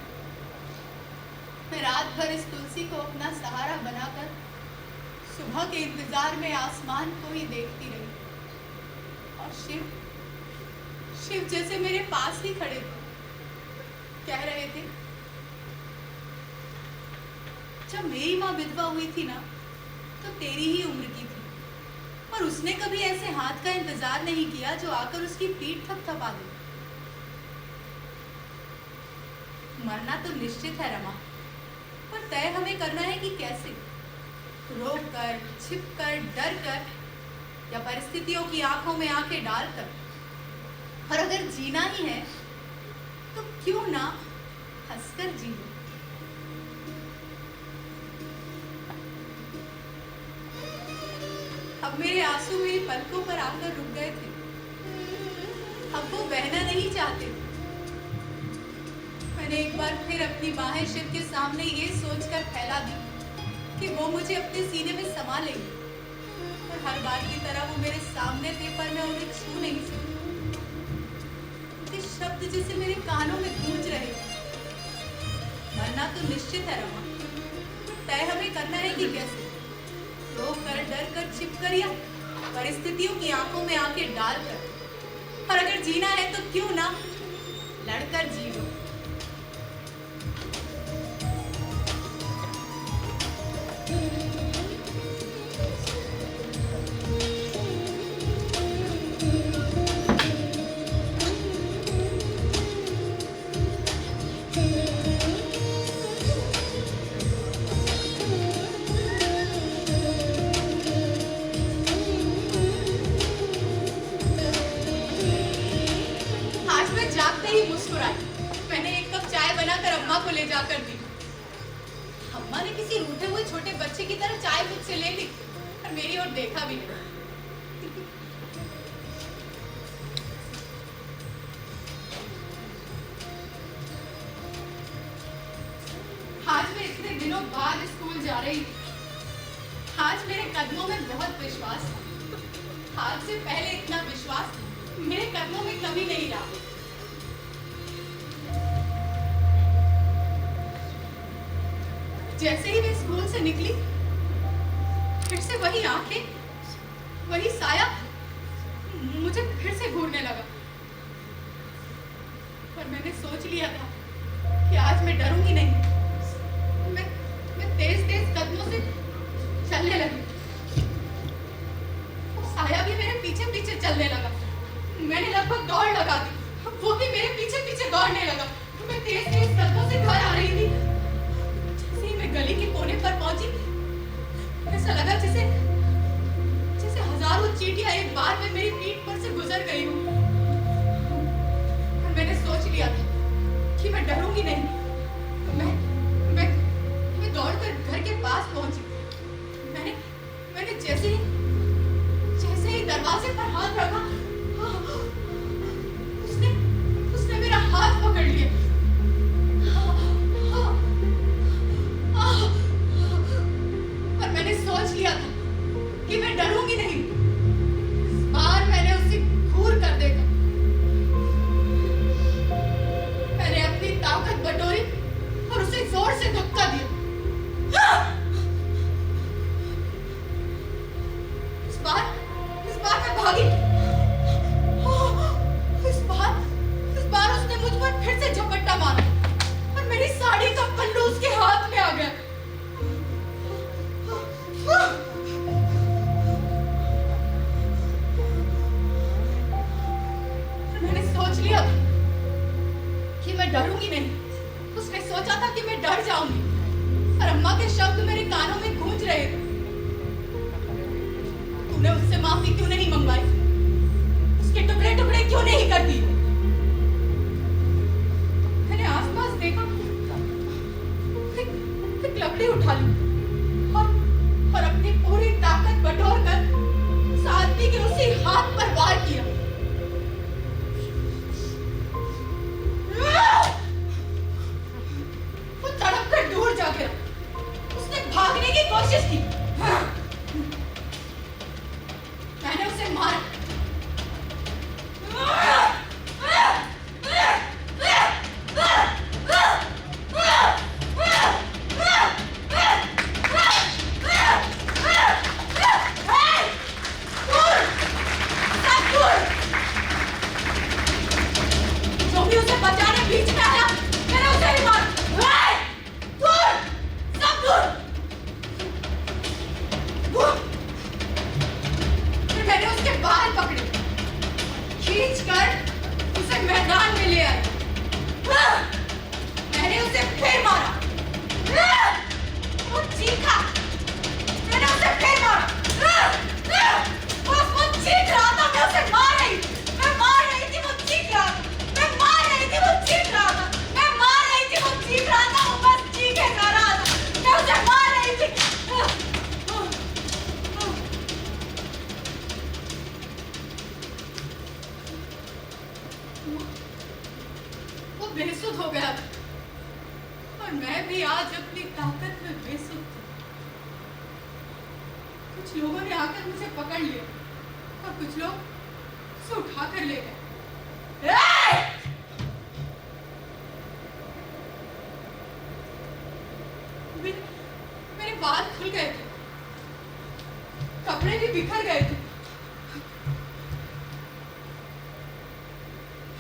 रात भर इस तुलसी को अपना सहारा बनाकर सुबह के इंतजार में आसमान को ही देखती रही। और शिव जैसे मेरे पास ही खड़े थे, कह रहे थे, जब मेरी माँ विधवा हुई थी ना तो तेरी ही उम्र की थी, और उसने कभी ऐसे हाथ का इंतजार नहीं किया जो आकर उसकी पीठ थपथपा दे। मरना तो निश्चित है रमा, पर तय हमें करना है कि कैसे, रोक कर, छिप कर, डर कर, या परिस्थितियों की आंखों में आंखें डालकर। और अगर जीना ही है तो क्यों ना हंसकर जी लो। अब मेरे आंसू मेरी पलकों पर आकर रुक गए थे। अब वो बहना नहीं चाहते। मैंने एक बार फिर अपनी बाहें शिव के सामने ये सोचकर फैला दी कि वो मुझे अपने सीने में समा लेंगे। और हर बार की तरह वो मेरे सामने थे, पर मैं उन्हें छू नहीं सकी। उनके शब्द जैसे मेरे कानों में गूंज रहे थे। मरना तो निश्चित है रमा, तय हमें करना है कि कैसे, रोक कर, डर कर, छिप कर, या परिस्थितियों की आंखों में आंखें डालकर। और अगर जीना है तो क्यों ना लड़कर जी लो। आज मैं जागते ही मुस्कुराई। मैंने एक कप चाय बनाकर अम्मा को ले जाकर दी। अम्मा ने किसी रूठे हुए छोटे बच्चे की तरह चाय मुझसे ले ली और मेरी ओर देखा भी नहीं। आज मैं इतने दिनों बाद स्कूल जा रही थी। आज मेरे कदमों में बहुत विश्वास था। आज से पहले इतना विश्वास मेरे कदमों में कभी नहीं रहा। जैसे ही मैं स्कूल से निकली, फिर से वही आंखें, वही साया मुझे फिर से घूरने लगा। पर मैंने सोच लिया था कि आज मैं डरूंगी नहीं। मैं तेज तेज कदमों से चलने लगी। वो साया भी मेरे पीछे पीछे चलने लगा। मैंने लगभग दौड़ लगा दी, वो भी मेरे पीछे पीछे दौड़ने लगा। मैं तेज तेज कदमों से घर आ रही थी। जैसे ही मैं गली के कोने पर पहुंची, ऐसा लगा जैसे हजारों चींटियां एक बार में मेरी पीठ पर से गुजर गई हूँ। और मैंने सोच लिया था कि मैं डरूंगी नहीं। मैं दौड़कर घर के पास पहुंची। मैंने जैसे ही दरवाजे पर हाथ रखा, उसने मेरा हाथ पकड़ लिया। और मैंने सोच लिया था कि मैं डरूंगी नहीं। इस बार मैंने उसे घूर कर देखा। मैंने अपनी ताकत बटोरी और उसे जोर से धक्का दिया। इस बार मैं भागी। इस बार उसने मुझ पर फिर से झपट्टा मारा और मेरी साड़ी का पल्लू उसके हाथ में आ गया। मैंने सोच लिया था कि मैं डरूंगी नहीं। उसने सोचा था कि मैं डर जाऊंगी। और अम्मा के शब्द मेरे कानों में गूंज रहे थे। तूने उससे माफी क्यों नहीं मंगवाई? उसके टुकड़े टुकड़े क्यों नहीं कर दिए? मैंने आसपास देखा, एक लकड़ी उठा ली और अपनी पूरी ताकत बटोर कर उस आदमी के उसी हाथ पर वार किया। वो तड़प कर दूर जा गिरा। उसने भागने की कोशिश की। मैंने उसे मारा। जो भी उसे बचाने बीच में आया, मैंने उसे ही मारा। दूर, सब दूर। फिर मैंने उसके बाल पकड़े, खींचकर उसे मैदान में ले आया। मैंने उसे फिर मारा। वो चीखा। मैंने उसे फिर मारा। वो चीख रहा था, मैं उसे मार रही थी। वो चीख रहा था, मैं मार रही थी। वो चीख रहा था, मैं मार रही थी। वो चीख रहा था, वो बस चीखे जा रहा था, मैं उसे मार रही थी। बेसुध हो गया था और मैं भी आज अपनी ताकत में बेसुध थी। कुछ लोगों ने आकर मुझे पकड़ लिया और कुछ लोग उसे उठा कर ले गए। मेरे बाल खुल गए थे, कपड़े भी बिखर गए थे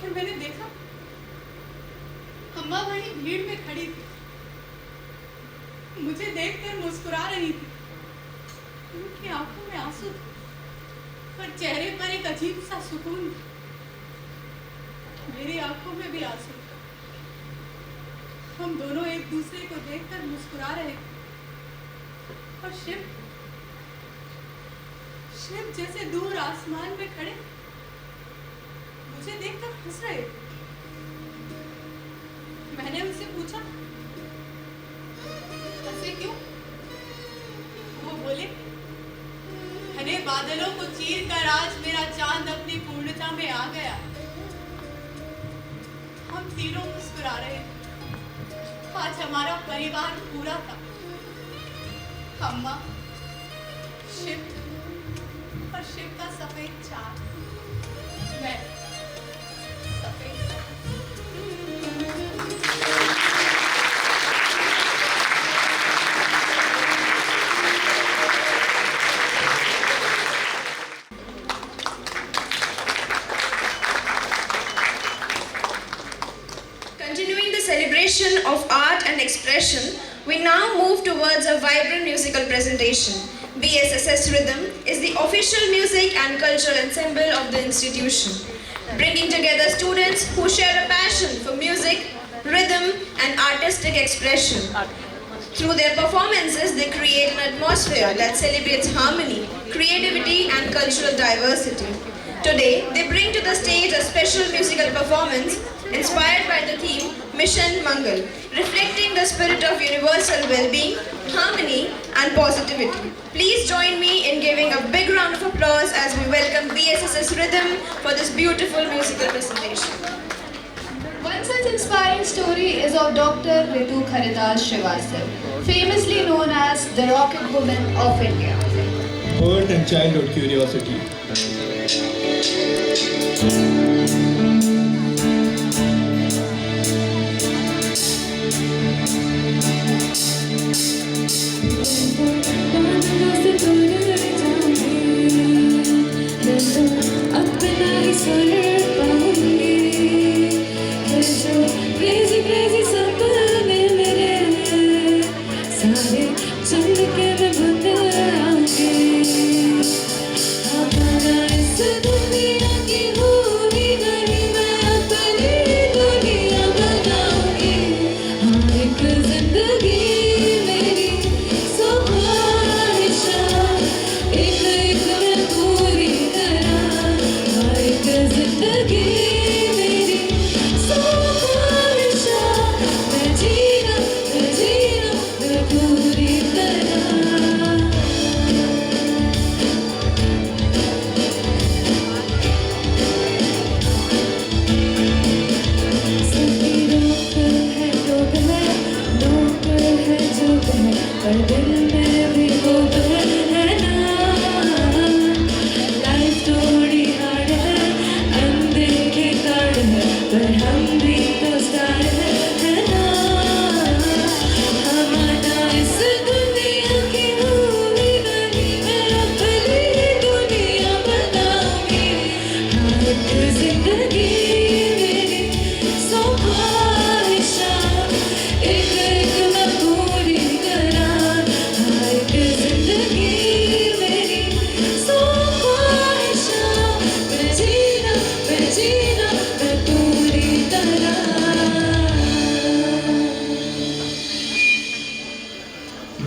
और मैंने देखा अम्मा बड़ी भीड़ में खड़ी थी, मुझे देखकर मुस्कुरा रही थी। उनकी आंखों में आंसू थे और चेहरे पर एक अजीब सा सुकून था। मेरी आंखों में भी आंसू थे। हम दोनों एक दूसरे को देखकर मुस्कुरा रहे थे और शिव जैसे दूर आसमान में खड़े मुझे देखकर हंस रहे थे। मैंने उनसे पूछा, हंसे क्यों? वो बोले, घने बादलों को चीर कर आज मेरा चांद अपनी पूर्णता में आ गया। हम तीनों मुस्कुरा रहे थे। आज हमारा परिवार पूरा था। अम्मा, शिव और शिव का सफेद चांद, मैं सफेद चांद। Continuing the celebration of art and expression, we now move towards a vibrant musical presentation. BSSS Rhythm is the official music and cultural ensemble of the institution, bringing together students who share a passion for music, rhythm, and artistic expression. Through their performances, they create an atmosphere that celebrates harmony, creativity, and cultural diversity. Today, they bring to the stage a special musical performance inspired by the theme Mission Mangal, reflecting the spirit of universal well-being, harmony, and positivity. Please join me in giving a big round of applause as we welcome BSSS Rhythm for this beautiful musical presentation. One such inspiring story is of Dr. Ritu Kharidar Srivastava, famously known as the Rocket Woman of India. Birth and childhood curiosity.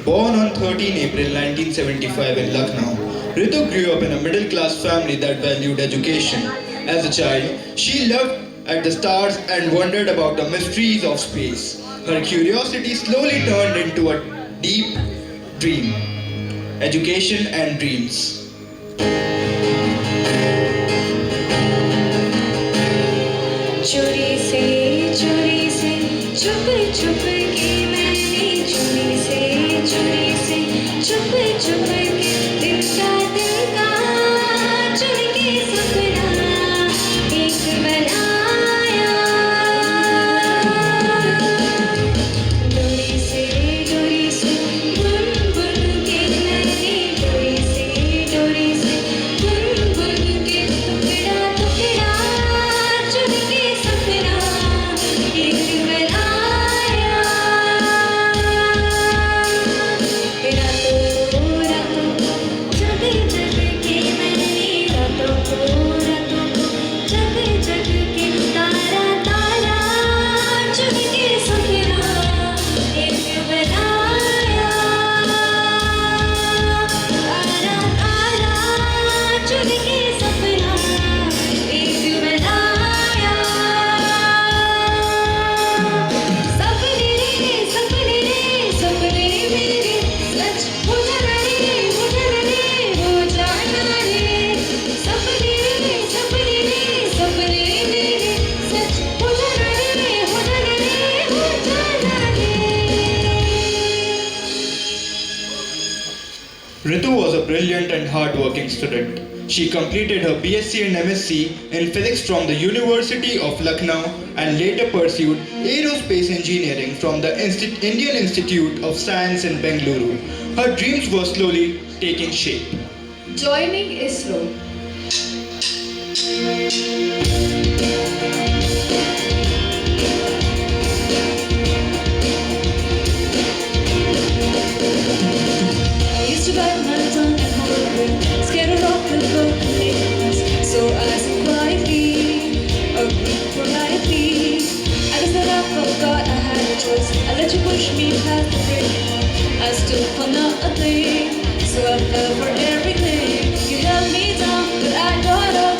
Born on 13 April 1975 in Lucknow, Ritu grew up in a middle-class family that valued education. As a child, she looked at the stars and wondered about the mysteries of space. Her curiosity slowly turned into a deep dream. Education and dreams. चोरी से चोरी was a brilliant and hard-working student. She completed her BSc and MSc in physics from the University of Lucknow and later pursued aerospace engineering from the Indian Institute of Science in Bengaluru. Her dreams were slowly taking shape. Joining ISRO. I used to bite my tongue and hold my breath, scared of rock the boat and nameless. So I said quietly, politely. I guess that I forgot I had a choice. I let you push me past the breaking point. I stood for nothing, so I fell for everything. You held me down, but I got up.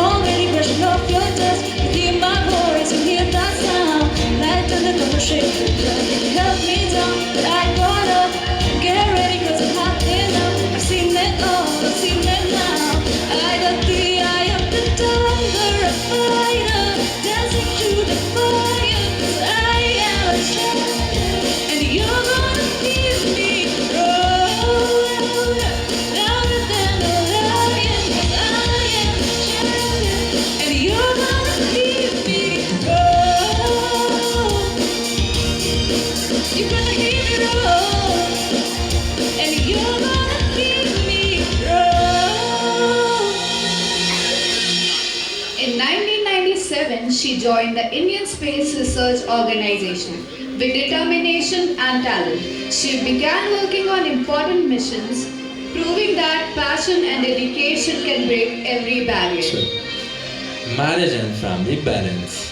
Already brushing off your dust. You hear my voice, you hear that sound. Light under the shake the ground. You held me down, but I got up. Get ready, cause I'm hot enough. I've seen it all, I've seen it now. I got the eye of the tiger, a fighter, dancing through the fire. Cause I am a champion, and you're gonna feel me roll louder than a lion. Cause I am a champion, and you're gonna feel me roll. You're gonna hear me roll. And you're gonna feel me roll. In 1997, she joined the Indian Space Research Organization. With determination and talent, she began working on important missions, proving that passion and dedication can break every barrier. Marriage and family balance.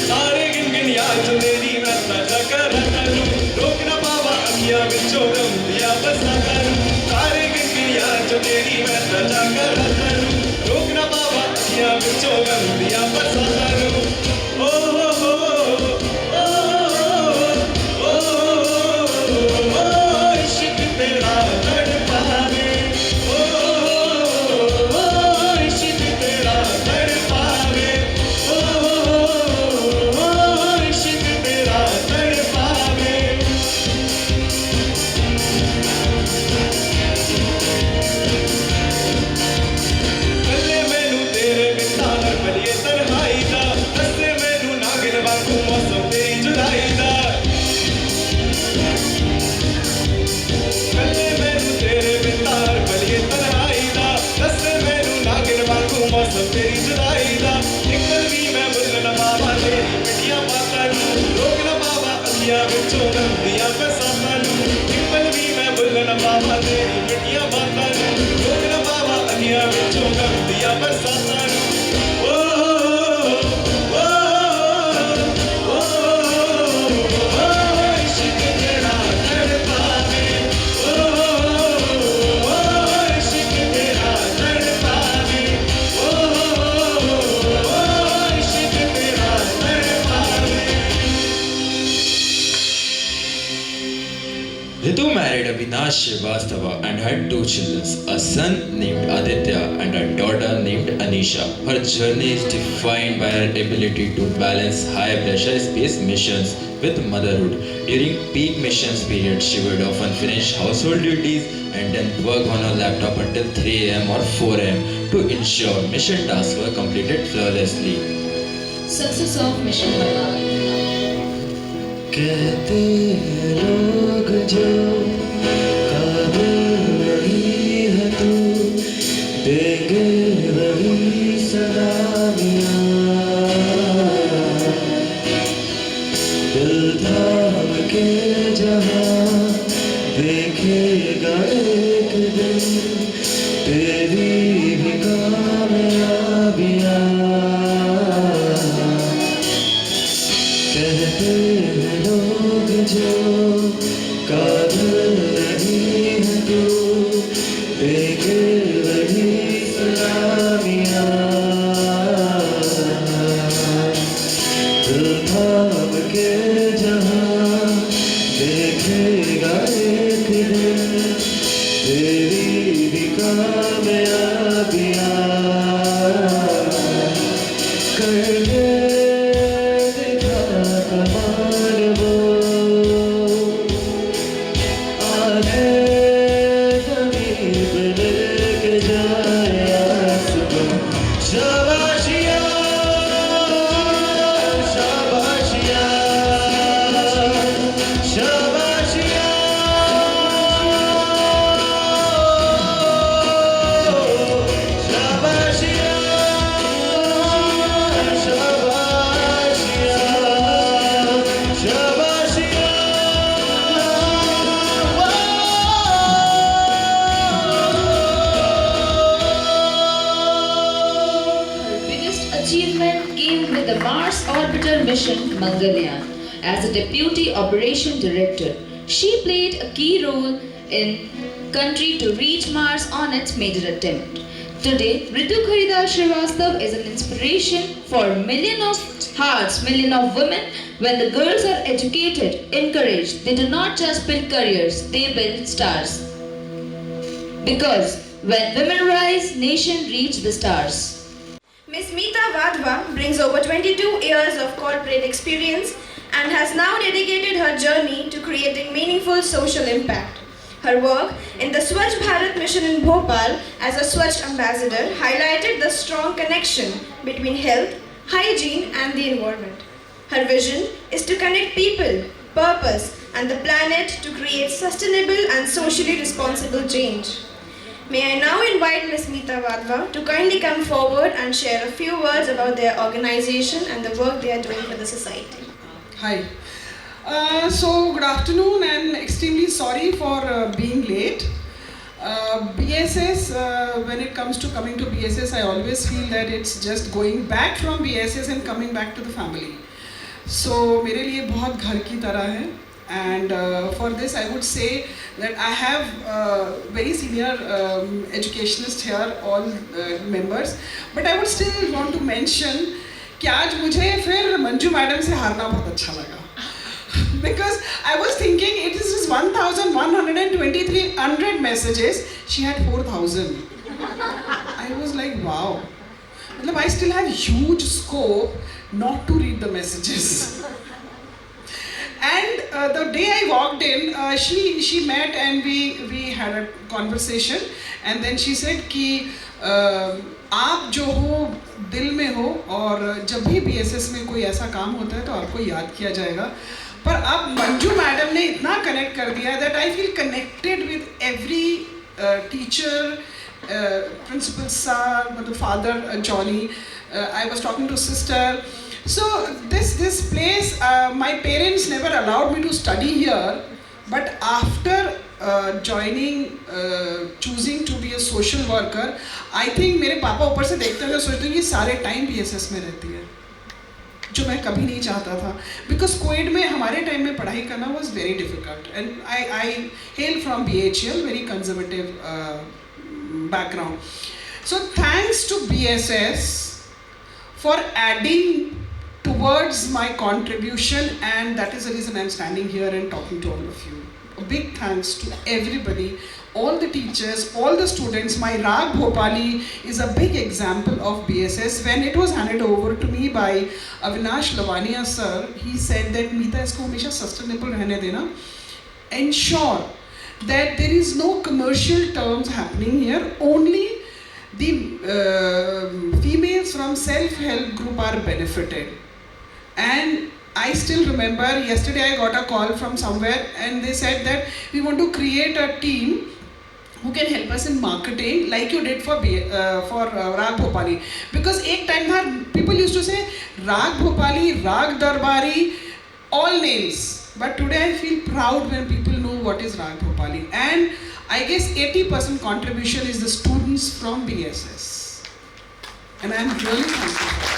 सारे गिन याद जो तेरी मैं सजा कर करूं, रोक न पावा अखियां बिचो गम दिया बसा करूं। सारे गिन याद जो तेरी मैं सजा कर करूं, रोक न पावा अखियां बिचो गम दिया बसा करूं। ओ हो हो ओ ओ ओ इश्क तेरा तड़पावे, ओ इश्क तेरा तड़पावे, इश्क तेरा तड़पावे। कल्ले मैनू तेरे बिना न भलिए तन्हाई दा, दस्से मैनू नागिन वांगू मौसम तेरी जुदाई दा। कल्ले मैनू तेरे बिना न भलिए तन्हाई दा, दस्से मैनू नागिन वांगू मौसम तेरी जुदाई दा। निकल भी मैं बुल न पावा तेरी मिठियां बातां नू, रोक न पावा अखियां विचों गंदियां बरसातां नू। निकल भी मैं बुल न पावा तेरी मिठियां बातां नू, रोक न पावा अखियां विचों गंदियां बरसातां नू। ओ ओ ओ ओ इश्क तेरा तड़पावे, ओ इश्क तेरा तड़पावे, ओ इश्क तेरा तड़पावे। Ritu married Avinash Srivastava and had two children, a son named Aditya and a daughter named Anisha. Her journey is defined by her ability to balance high-pressure space missions with motherhood. During peak missions period, she would often finish household duties and then work on her laptop until 3 a.m. or 4 a.m. to ensure mission tasks were completed flawlessly. Success of Mission Bharat. कहते हैं लोग जो काबिल नहीं है तू, देंगे वही सलामियाँ। दिल थाम के जहाँ देखेगा एक दिन तेरी भी कामयाबियाँ। कहते हैं लोग जो काबिल नहीं है तू, देखे वही सलामियाँ। दिल थाम के जहाँ देखेगा एक दिन तेरी भी कामयाबियाँ। कर दे Mars Orbiter Mission Mangalyaan as a Deputy Operation Director. She played a key role in country to reach Mars on its major attempt. Today, Ritu Kharidar Srivastav is an inspiration for millions of hearts, millions of women. When the girls are educated, encouraged, they do not just build careers, they build stars. Because when women rise, nation reach the stars. Ms. Meeta Vadhva brings over 22 years of corporate experience and has now dedicated her journey to creating meaningful social impact. Her work in the Swachh Bharat mission in Bhopal as a Swachh ambassador highlighted the strong connection between health, hygiene and the environment. Her vision is to connect people, purpose and the planet to create sustainable and socially responsible change. May I now invite Ms. Meeta Vadhva to kindly come forward and share a few words about their organization and the work they are doing for the society. Hi. So good afternoon and extremely sorry for being late. BSS, when it comes to coming to BSS, I always feel that it's just going back from BSS and coming back to the family. So मेरे लिए बहुत घर की तरह है. And for this I would say that I have very senior educationists here, all members. But I would still want to mention कि आज मुझे फिर मंजू मैडम से हारना बहुत अच्छा लगा. Because I was thinking it is 1,123 messages, she had 4,000. I was like, wow. I still have huge scope not to read the messages. And the day I walked in, she met and we had a conversation. And then she said कि आप जो हो दिल में हो और जब भी BSS में कोई ऐसा काम होता है तो आपको याद किया जाएगा. पर अब मंजू मैडम ने इतना कनेक्ट कर दिया that I feel connected with every teacher, principal sir, मतलब father Johnny. I was talking to sister. So this place, my parents never allowed me to study here, but after joining, choosing to be a social worker, I think मेरे पापा ऊपर से देखते हुए सोचते हैं कि सारे टाइम BSS में रहती है, जो मैं कभी नहीं चाहता था. Because कोएड में हमारे टाइम में पढ़ाई करना was very difficult, and I hail from BHL, very conservative background. So thanks to BSS for adding towards my contribution, and that is the reason I'm standing here and talking to all of you. A big thanks to everybody, all the teachers, all the students. My Rag Bhopali is a big example of BSS. When it was handed over to me by Avinash Lavania sir, he said that Meeta, isko hamesha sustainable rehne dena. Ensure that there is no commercial terms happening here. Only the females from self-help group are benefited. And I still remember yesterday I got a call from somewhere and they said that we want to create a team who can help us in marketing like you did for Rag Bhopali. Because ek time tha, people used to say Rag Bhopali, Rag Darbari, all names. But today I feel proud when people know what is Rag Bhopali. And I guess 80% contribution is the students from BSS. And I am really thankful for that.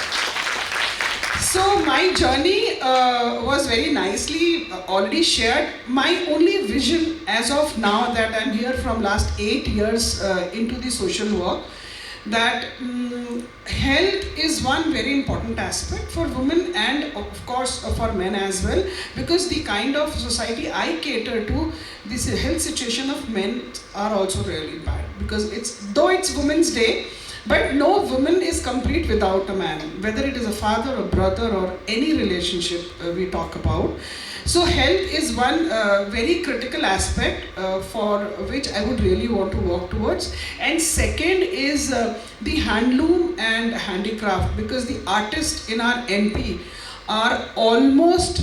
So my journey was very nicely already shared. My only vision as of now that I'm here from last 8 years into the social work, that health is one very important aspect for women and of course for men as well, because the kind of society I cater to, this health situation of men are also really bad, because though it's Women's Day, but no woman is complete without a man, whether it is a father, a brother or any relationship we talk about. So health is one very critical aspect for which I would really want to work towards. And second is the handloom and handicraft, because the artists in our MP are almost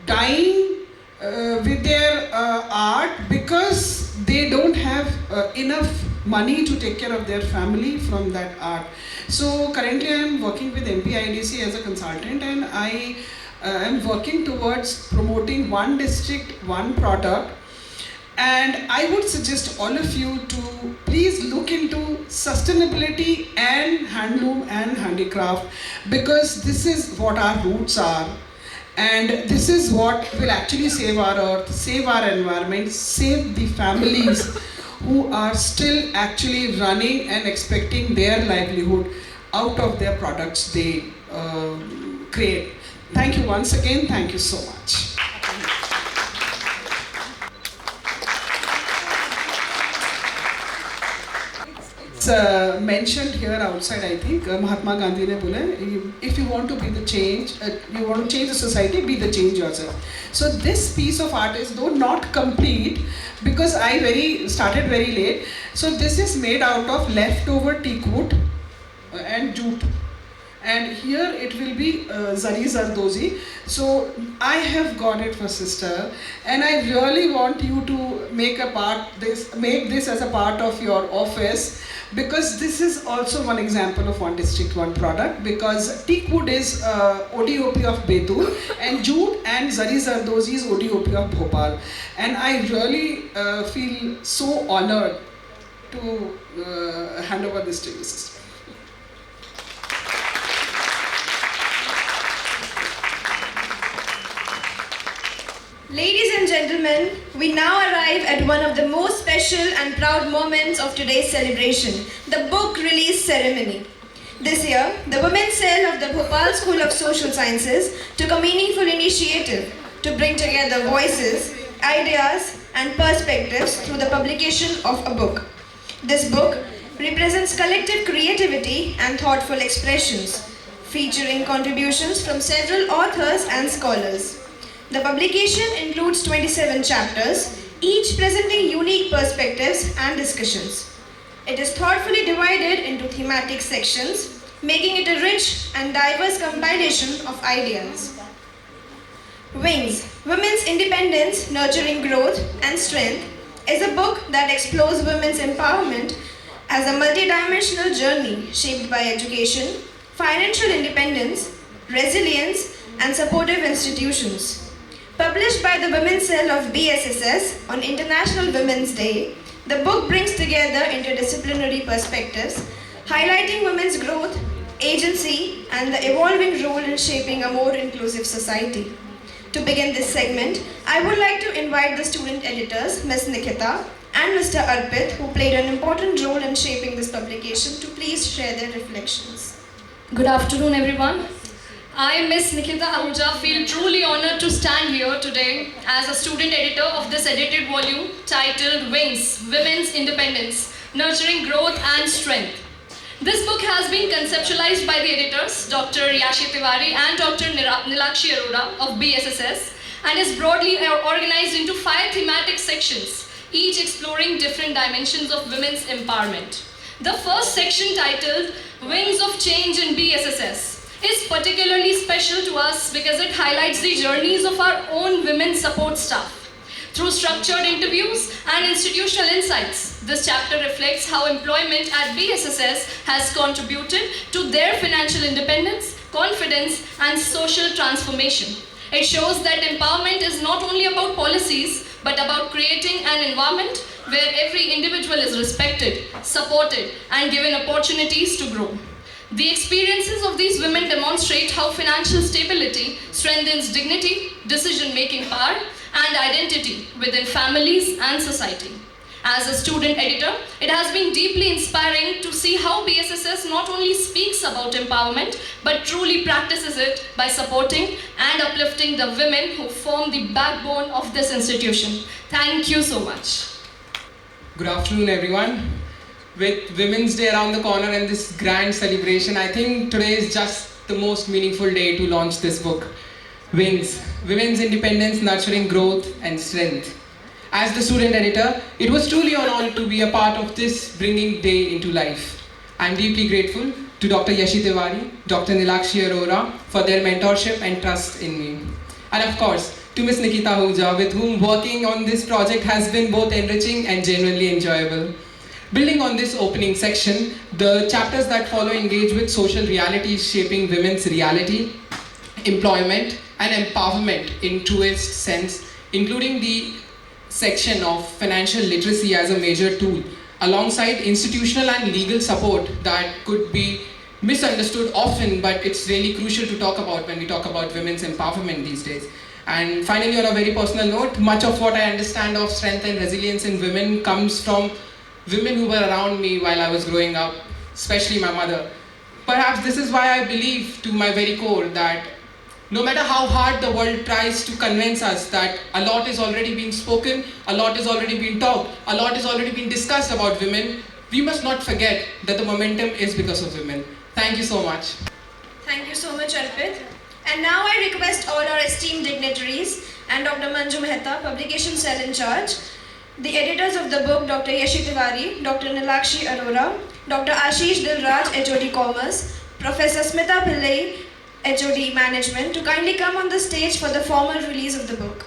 dying with their art because they don't have enough money to take care of their family from that art. So currently I am working with MPIDC as a consultant, and I am working towards promoting one district, one product. And I would suggest all of you to please look into sustainability and handloom and handicraft, because this is what our roots are. And this is what will actually save our earth, save our environment, save the families who are still actually running and expecting their livelihood out of their products they create. Thank you once again. Thank you so much. It's mentioned here outside, I think. Mahatma Gandhi ne bola, if you want to be the change, you want to change the society, be the change yourself. So this piece of art is though not complete, because I started very late. So this is made out of leftover teak wood and jute. And here it will be Zari Zardozi. So I have got it for sister, and I really want you to make this as a part of your office, because this is also one example of one district, one product, because teak wood is ODOP of Betul, and jute and Zari Zardozi is ODOP of Bhopal. And I really feel so honored to hand over this to you, sister. Ladies and gentlemen, we now arrive at one of the most special and proud moments of today's celebration, the book release ceremony. This year, the Women's Cell of the Bhopal School of Social Sciences took a meaningful initiative to bring together voices, ideas, and perspectives through the publication of a book. This book represents collective creativity and thoughtful expressions, featuring contributions from several authors and scholars. The publication includes 27 chapters, each presenting unique perspectives and discussions. It is thoughtfully divided into thematic sections, making it a rich and diverse compilation of ideas. Wings, Women's Independence, Nurturing Growth and Strength, is a book that explores women's empowerment as a multidimensional journey shaped by education, financial independence, resilience, and supportive institutions. Published by the Women's Cell of BSSS on International Women's Day, the book brings together interdisciplinary perspectives, highlighting women's growth, agency, and the evolving role in shaping a more inclusive society. To begin this segment, I would like to invite the student editors, Ms. Nikita and Mr. Arpit, who played an important role in shaping this publication, to please share their reflections. Good afternoon, everyone. I, Ms. Nikita Ahuja, feel truly honored to stand here today as a student editor of this edited volume titled Wings, Women's Independence, Nurturing Growth and Strength. This book has been conceptualized by the editors, Dr. Yashi Tiwari and Dr. Nilakshi Arora of BSSS, and is broadly organized into 5 thematic sections, each exploring different dimensions of women's empowerment. The first section, titled Wings of Change in BSSS, is particularly special to us because it highlights the journeys of our own women support staff. Through structured interviews and institutional insights, this chapter reflects how employment at BSSS has contributed to their financial independence, confidence, and social transformation. It shows that empowerment is not only about policies, but about creating an environment where every individual is respected, supported, and given opportunities to grow. The experiences of these women demonstrate how financial stability strengthens dignity, decision-making power, and identity within families and society. As a student editor, it has been deeply inspiring to see how BSSS not only speaks about empowerment, but truly practices it by supporting and uplifting the women who form the backbone of this institution. Thank you so much. Good afternoon, everyone. With Women's Day around the corner and this grand celebration, I think today is just the most meaningful day to launch this book. Wings, Women's Independence, Nurturing Growth and Strength. As the student editor, it was truly an honor to be a part of this bringing day into life. I'm deeply grateful to Dr. Yashi Tiwari, Dr. Nilakshi Arora for their mentorship and trust in me. And of course, to Ms. Nikita Ahuja, with whom working on this project has been both enriching and genuinely enjoyable. Building on this opening section, the chapters that follow engage with social realities shaping women's reality, employment, and empowerment in truest sense, including the section of financial literacy as a major tool, alongside institutional and legal support that could be misunderstood often, but it's really crucial to talk about when we talk about women's empowerment these days. And finally, on a very personal note, much of what I understand of strength and resilience in women comes from women who were around me while I was growing up, especially my mother. Perhaps this is why I believe to my very core that no matter how hard the world tries to convince us that a lot is already being spoken, a lot is already being talked, a lot is already being discussed about women, we must not forget that the momentum is because of women. Thank you so much. Thank you so much, Arpit. And now I request all our esteemed dignitaries and Dr. Manju Mehta, Publication Cell in charge, the editors of the book, Dr. Yashi Tiwari, Dr. Nilakshi Arora, Dr. Ashish Dilraj, HOD Commerce, Professor Smita Pillai, HOD Management, to kindly come on the stage for the formal release of the book.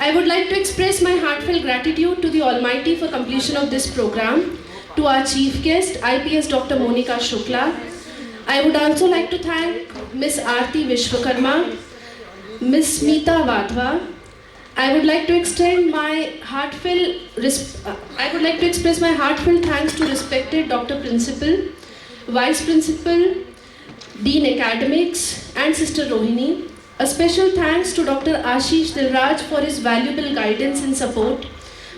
I would like to express my heartfelt gratitude to the Almighty for completion of this program, to our chief guest, IPS Dr. Monica Shukla. I would also like to thank Ms. Aarti Vishwakarma, Ms. Smita Wadhwa. I would like to extend my express my heartfelt thanks to respected Dr. Principal, Vice Principal, Dean Academics, and Sister Rohini. A special thanks to Dr. Ashish Dilraj for his valuable guidance and support.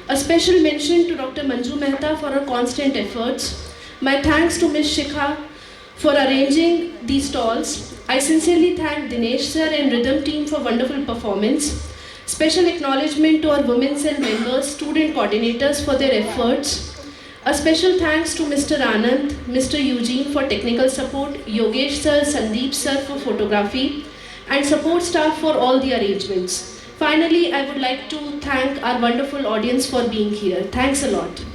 A special mention to Dr. Manju Mehta for her constant efforts. My thanks to Ms. Shikha for arranging these stalls. I sincerely thank Dinesh sir and Rhythm team for wonderful performance. Special acknowledgement to our Women's Cell members, student coordinators for their efforts. A special thanks to Mr. Anand, Mr. Eugene for technical support, Yogesh sir, Sandeep sir for photography, and support staff for all the arrangements. Finally, I would like to thank our wonderful audience for being here. Thanks a lot.